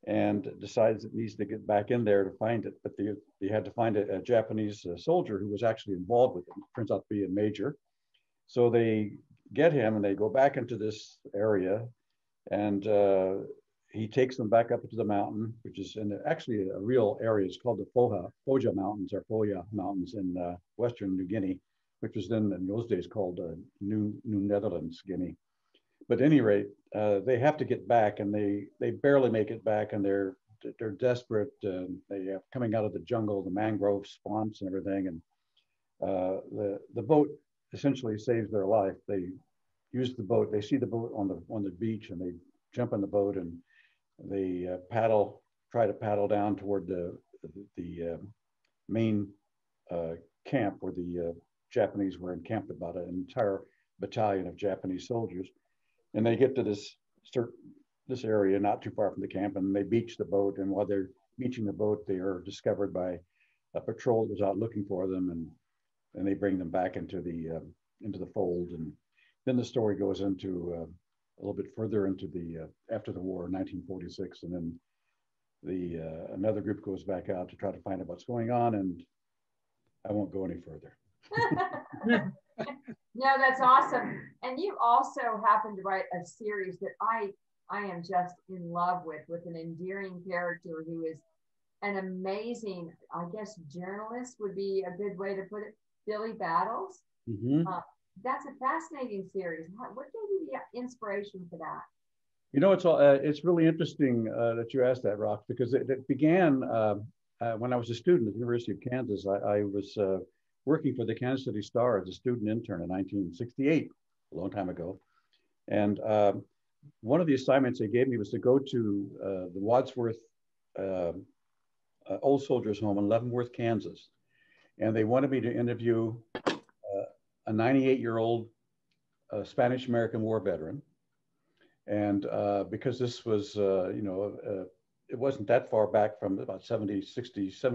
E: and decides it needs to get back in there to find it. But they had to find a Japanese soldier who was actually involved with it. It turns out to be a major. So they get him and they go back into this area, and he takes them back up into the mountain, which is actually a real area. It's called the Foja Mountains, or Foya Mountains in Western New Guinea, which was then in those days called New Netherlands Guinea. But at any rate, they have to get back, and they barely make it back, and they're desperate. They are coming out of the jungle, the mangrove swamps and everything, and the boat essentially saves their life. They use the boat. They see the boat on the beach, and they jump in the boat, and they try to paddle down toward the main camp where the Japanese were encamped, about an entire battalion of Japanese soldiers. And they get to this area not too far from the camp, and they beach the boat. And while they're beaching the boat, they are discovered by a patrol that was out looking for them, and they bring them back into the fold. And then the story goes into a little bit further into the after the war, 1946, and then another group goes back out to try to find out what's going on. And I won't go any further.
B: No, that's awesome. And you also happen to write a series that I am just in love with an endearing character who is an amazing, I guess, journalist would be a good way to put it, Billy Battles.
E: Mm-hmm.
B: That's a fascinating series. What gave you the inspiration for that?
E: You know, it's really interesting that you asked that, Rox, because it began when I was a student at the University of Kansas, I was working for the Kansas City Star as a student intern in 1968, a long time ago. And one of the assignments they gave me was to go to the Wadsworth Old Soldiers Home in Leavenworth, Kansas. And they wanted me to interview a 98-year-old Spanish-American War veteran. And because this was, it wasn't that far back from about 70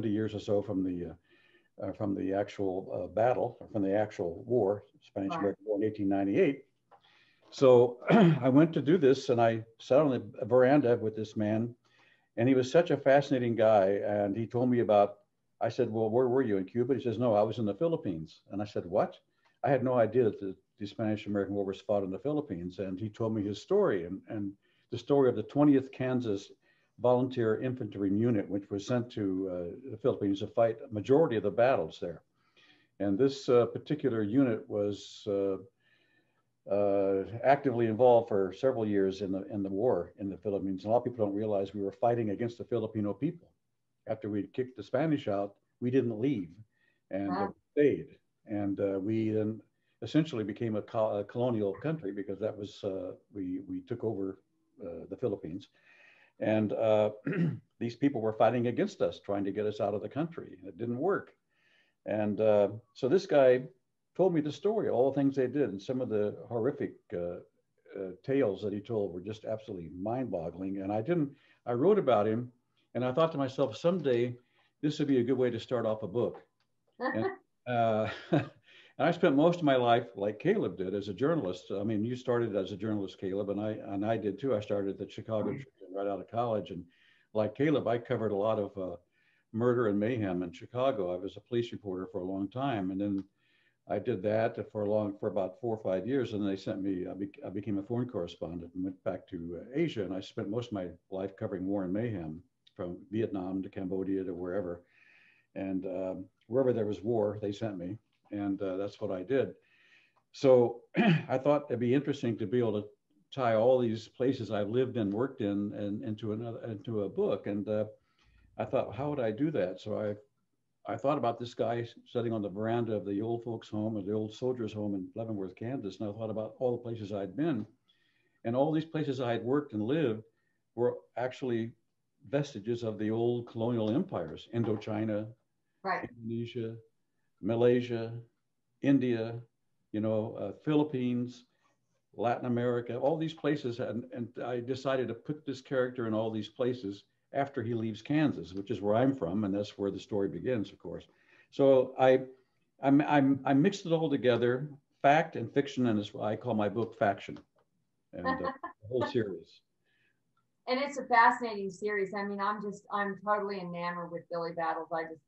E: years or so from the actual battle, or from the actual war, Spanish-American War in 1898. So I went to do this, and I sat on the veranda with this man, and he was such a fascinating guy. And he told me about, I said, well, where were you, in Cuba? He says, no, I was in the Philippines. And I said, what? I had no idea that the Spanish-American War was fought in the Philippines. And he told me his story, and the story of the 20th Kansas Volunteer Infantry Unit, which was sent to the Philippines to fight a majority of the battles there. And this particular unit was actively involved for several years in the war in the Philippines. And a lot of people don't realize we were fighting against the Filipino people. After we kicked the Spanish out, we didn't leave, and stayed. And we then essentially became a colonial country, because that was, we took over the Philippines. And these people were fighting against us, trying to get us out of the country. It didn't work. And so this guy told me the story, all the things they did, and some of the horrific tales that he told were just absolutely mind-boggling. And I wrote about him, and I thought to myself, someday this would be a good way to start off a book. And, and I spent most of my life, like Caleb did, as a journalist. I mean, you started as a journalist, Caleb, and I did too. I started at the Chicago Tribune right out of college, and like Caleb, I covered a lot of murder and mayhem in Chicago. I was a police reporter for a long time, and then I did that for about 4 or 5 years, and then they sent me. I became a foreign correspondent and went back to Asia, and I spent most of my life covering war and mayhem, from Vietnam to Cambodia to wherever. And wherever there was war, they sent me. And that's what I did. So I thought it'd be interesting to be able to tie all these places I've lived and worked in and into a book. And I thought, how would I do that? So I thought about this guy sitting on the veranda of the old folks' home, or the old soldiers' home in Leavenworth, Kansas. And I thought about all the places I'd been. And all these places I had worked and lived were actually vestiges of the old colonial empires: Indochina, Indonesia, Malaysia, India, Philippines, Latin America, all these places. And I decided to put this character in all these places after he leaves Kansas, which is where I'm from, and that's where the story begins, of course. So I mixed it all together, fact and fiction, and I call my book Faction, and the whole series.
B: And it's a fascinating series. I mean, I'm totally enamored with Billy Battles. I just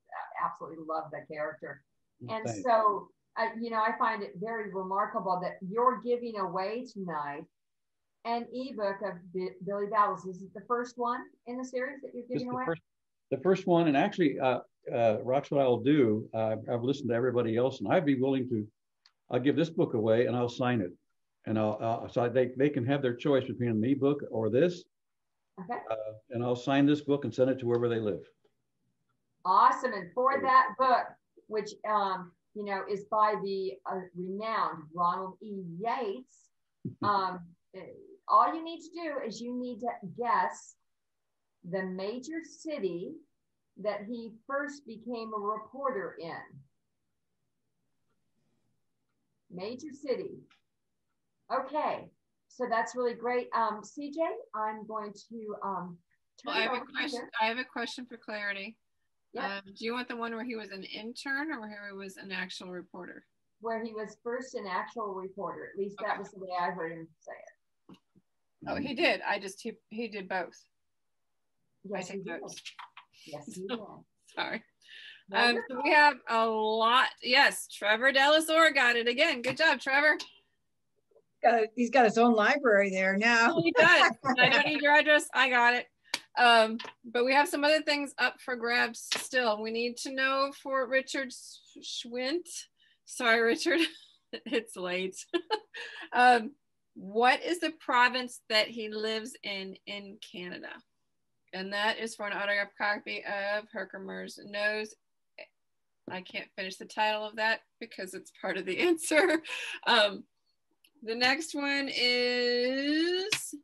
B: absolutely love that character. And Thanks. So, I find it very remarkable that you're giving away tonight an ebook of Billy Battles. Is it the first one in the series that you're giving away?
E: The first one. And actually, Rox, what I'll do, I've listened to everybody else, and I'd be willing I'll give this book away and I'll sign it. And so they can have their choice between an ebook or this.
B: Okay.
E: And I'll sign this book and send it to wherever they live.
B: Awesome. And for that book, which is by the renowned Ronald E Yates, all you need to do is you need to guess the major city that he first became a reporter in. Major city. Okay. So that's really great. CJ, I'm going to
A: I have a question for clarity. Yep. Do you want the one where he was an intern, or where he was an actual reporter?
B: Where he was first an actual reporter. At least that was the way I heard him say it.
A: Oh, he did. He did both.
B: Yes, he did. Yes, he did.
A: Sorry. So we have a lot. Yes, Trevor Delasore got it again. Good job, Trevor.
J: He's got his own library there now.
A: He does. I don't need your address. I got it. But we have some other things up for grabs still. We need to know for Richard Schwindt. Sorry, Richard. It's late. What is the province that he lives in Canada? And that is for an autographed copy of Herkimer's Nose. I can't finish the title of that because it's part of the answer. The next one is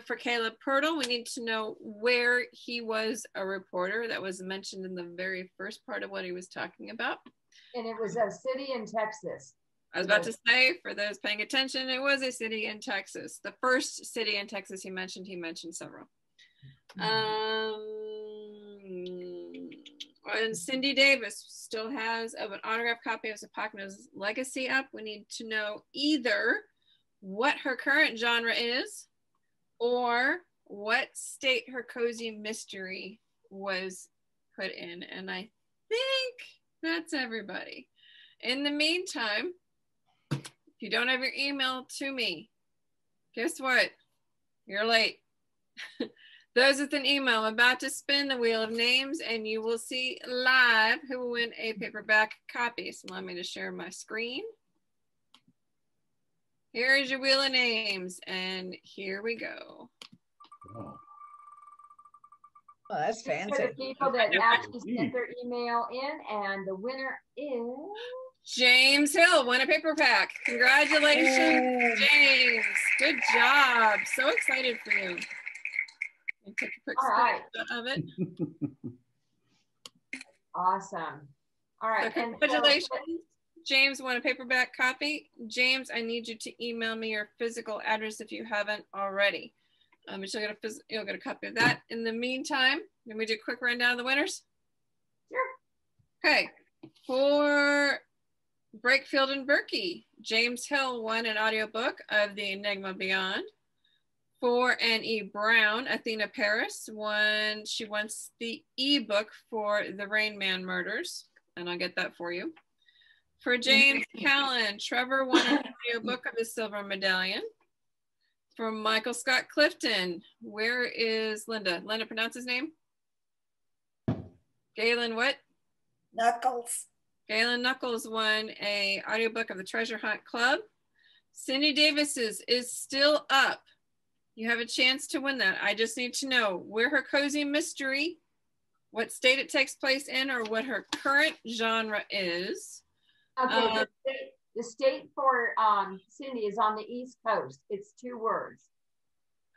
A: for Caleb Pirtle. We need to know where he was a reporter. That was mentioned in the very first part of what he was talking about.
B: And it was a city in Texas.
A: I was about to say, for those paying attention, it was a city in Texas. The first city in Texas he mentioned several. And Cindy Davis still has an autographed copy of Zapachno's Legacy up. We need to know either what her current genre is or what state her cozy mystery was put in. And I think that's everybody. In the meantime, if you don't have your email to me, guess what? You're late. Those with an email, I'm about to spin the wheel of names and you will see live who will win a paperback copy. So allow me to share my screen. Here is your wheel of names and here we go.
J: Oh, that's fancy.
B: For the people that actually sent their email in, and the winner is
A: James Hill, won a paperback. Congratulations, James. Good job. So excited for you. Take a quick snapshot of it.
B: Awesome. All right.
A: So congratulations. James won a paperback copy. James, I need you to email me your physical address if you haven't already. But you'll get a copy of that. In the meantime, let me do a quick rundown of the winners.
B: Sure.
A: Okay. For Breakfield and Burkey, James Hill won an audiobook of The Enigma Beyond. For N.E. Brown, Athena Paris she wants the ebook for The Rain Man Murders, and I'll get that for you. For James Callan, Trevor won an audiobook of The Silver Medallion. For Michael Scott Clifton, where is Linda? Linda, pronounce his name? Galen what?
F: Knuckles.
A: Galen Knuckles won a audiobook of The Treasure Hunt Club. Cindy Davis's is still up. You have a chance to win that. I just need to know where her cozy mystery, what state it takes place in, or what her current genre is.
B: Okay, the state for Cindy is on the East Coast. It's 2 words.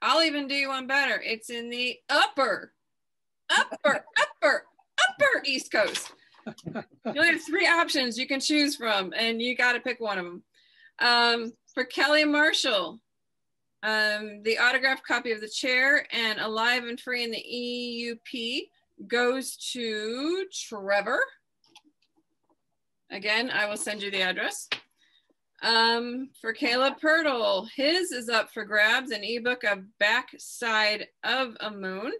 A: I'll even do you one better. It's in the upper East Coast. You only have 3 options you can choose from, and you got to pick one of them. For Kelly Marshall, the autographed copy of The Chair and Alive and Free in the EUP goes to Trevor. Again, I will send you the address. For Caleb Pirtle, his is up for grabs, an ebook of Backside of a Moon.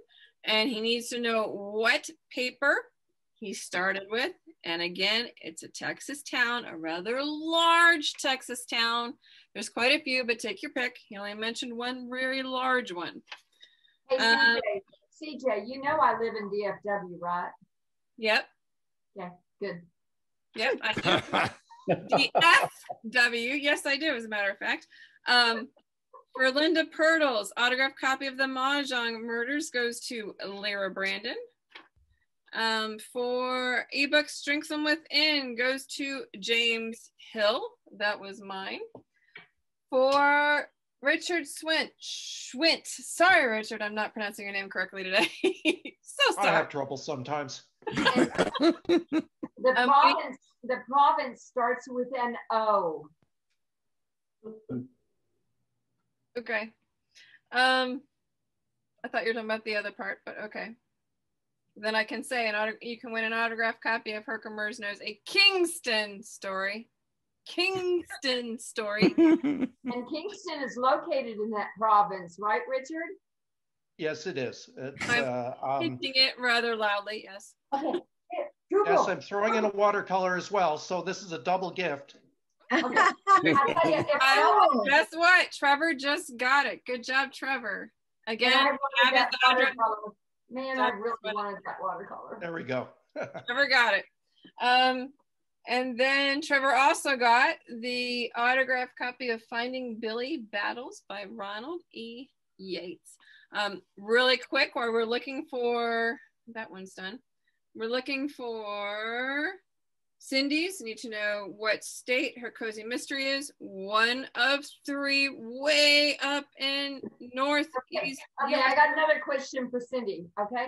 A: And he needs to know what paper he started with. And again, it's a Texas town, a rather large Texas town. There's quite a few, but take your pick. He only mentioned one very large one.
B: Hey, CJ, you know I live in DFW, right?
A: Yep.
B: Yeah, good.
A: Yep, I do. DFW, yes, I do, as a matter of fact. For Linda Purdle's autographed copy of the Mahjong Murders goes to Lyra Brandon. For ebook Strength from Within goes to James Hill. That was mine. For Richard Schwindt. Sorry, Richard, I'm not pronouncing your name correctly today. So sorry.
L: I have trouble sometimes.
B: The province starts with an O.
A: Okay. I thought you were talking about the other part, but okay. Then I can say you can win an autographed copy of Herkimer's Nose, a Kingston story. Kingston story.
B: And Kingston is located in that province, right, Richard?
L: Yes, it is.
A: I'm hinting it rather loudly, yes.
B: Okay.
L: Yes, I'm throwing in a watercolor as well, so this is a double gift.
B: Okay.
A: Guess what? Trevor just got it. Good job, Trevor. Again,
B: man, I really wanted that watercolor.
L: There we go.
A: Trevor got it. And then Trevor also got the autographed copy of Finding Billy Battles by Ronald E Yates. Really quick, while we're looking for, that one's done. We're looking for Cindy's. Need to know what state her cozy mystery is. One of three, way up in northeast.
B: Okay, I got another question for Cindy. Okay,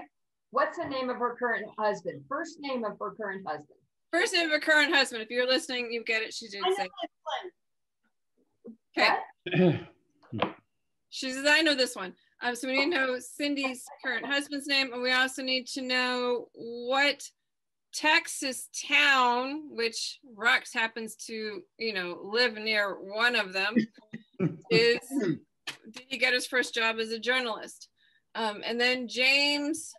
B: what's the name of her current husband? First name of her current husband.
A: First name of her current husband. If you're listening, you get it. She did say. Okay. She says, I know this one. So we need to know Cindy's current husband's name, and we also need to know what Texas town, which Rox happens to, live near one of them, did he get his first job as a journalist? And then James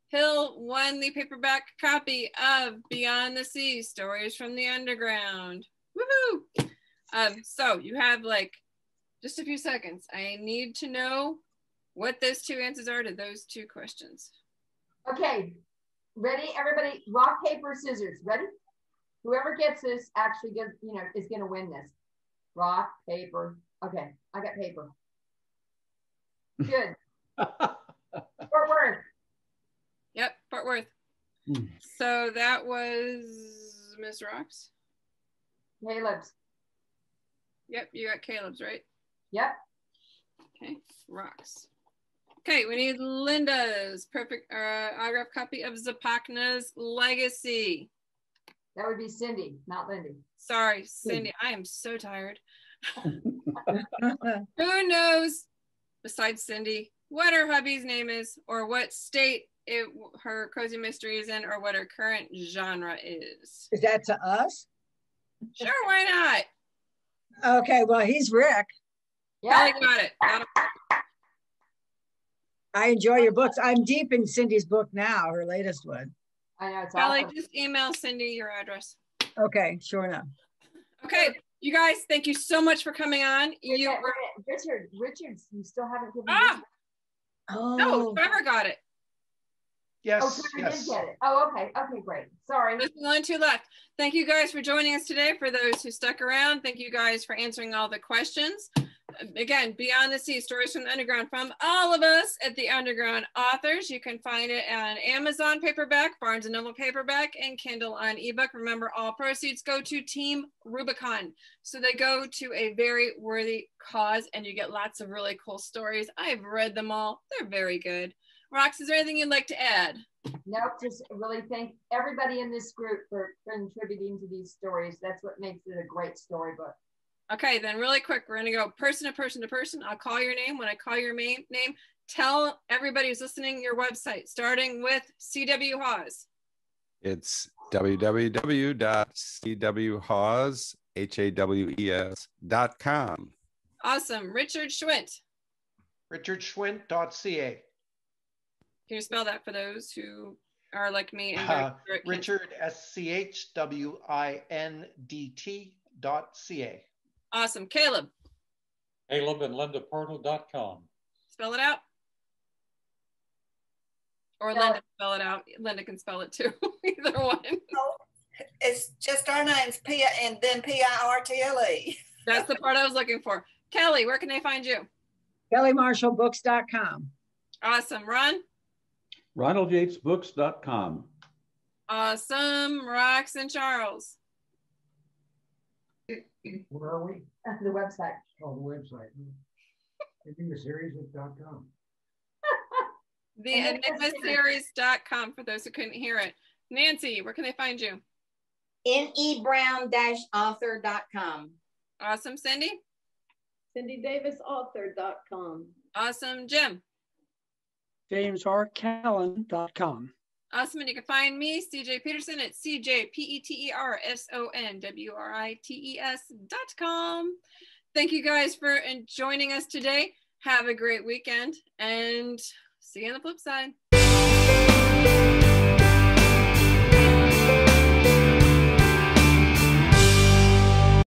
A: Hill won the paperback copy of Beyond the Sea, Stories from the Underground. Woohoo! So you have just a few seconds. I need to know what those two answers are to those two questions.
B: Okay, ready, everybody? Rock, paper, scissors. Ready? Whoever gets this actually gets, is going to win this. Rock, paper. Okay, I got paper. Good. Fort Worth.
A: Yep, Fort Worth. So that was Miss Rox.
B: Caleb's.
A: Yep, you got Caleb's, right?
B: Yep.
A: Okay, Rox. Okay, we need Linda's perfect autograph copy of Zapachna's Legacy.
B: That would be Cindy, not Lindy.
A: Sorry, Cindy. I am so tired. Who knows, besides Cindy, what her hubby's name is, or what state her cozy mystery is in, or what her current genre is?
J: Is that to us?
A: Sure, why not?
J: Okay, well, he's Rick.
A: Yeah, got it.
J: I enjoy your books. I'm deep in Cindy's book now, her latest one.
B: I know, it's
A: Kelly,
B: awesome.
A: just email Cindy your address.
J: Okay, sure enough.
A: Okay, you guys, thank you so much for coming on.
B: Richard, you still haven't given me.
J: Oh.
A: No, Trevor got it.
L: Yes.
B: Oh, Trevor did get it. Oh, okay. Okay, great. Sorry.
A: There's only two left. Thank you guys for joining us today. For those who stuck around, thank you guys for answering all the questions. Again, Beyond the Sea, Stories from the Underground, from all of us at the Underground Authors. You can find it on Amazon paperback, Barnes & Noble paperback, and Kindle on ebook. Remember, all proceeds go to Team Rubicon. So they go to a very worthy cause, and you get lots of really cool stories. I've read them all. They're very good. Rox, is there anything you'd like to add?
B: Nope, just really thank everybody in this group for contributing to these stories. That's what makes it a great storybook.
A: Okay, then really quick, we're gonna go person to person to person. I'll call your name. When I call your name, tell everybody who's listening your website, starting with C.W. Hawes.
I: It's www.cwhawes.com.
A: Awesome. Richard Schwindt.
L: richardschwindt.ca.
A: Can you spell that for those who are like me?
L: Richard, SCHWINDT.ca.
A: Awesome. Caleb.
K: Caleb and LindaPurdle.com.
A: Spell it out. Or Linda spell it out. Linda can spell it too. Either one.
F: It's just our names, P and then PIRTLE.
A: That's the part I was looking for. Kelly, where can they find you?
J: KellyMarshallBooks.com.
A: Awesome. Ron?
E: RonaldYatesBooks.com.
A: Awesome. Rox and Charles.
C: Where are we?
B: The website.
C: Oh, the website. EnigmaSeries.com.
A: The EnigmaSeries.com for those who couldn't hear it. Nancy, where can they find you?
D: nebrown-author.com.
A: Awesome. Cindy?
H: CindyDavisAuthor.com.
A: Awesome. Jim?
G: JamesRCallan.com.
A: Awesome. And you can find me, CJ Peterson, at CJPetersonWrites.com. Thank you guys for joining us today. Have a great weekend and see you on the flip side.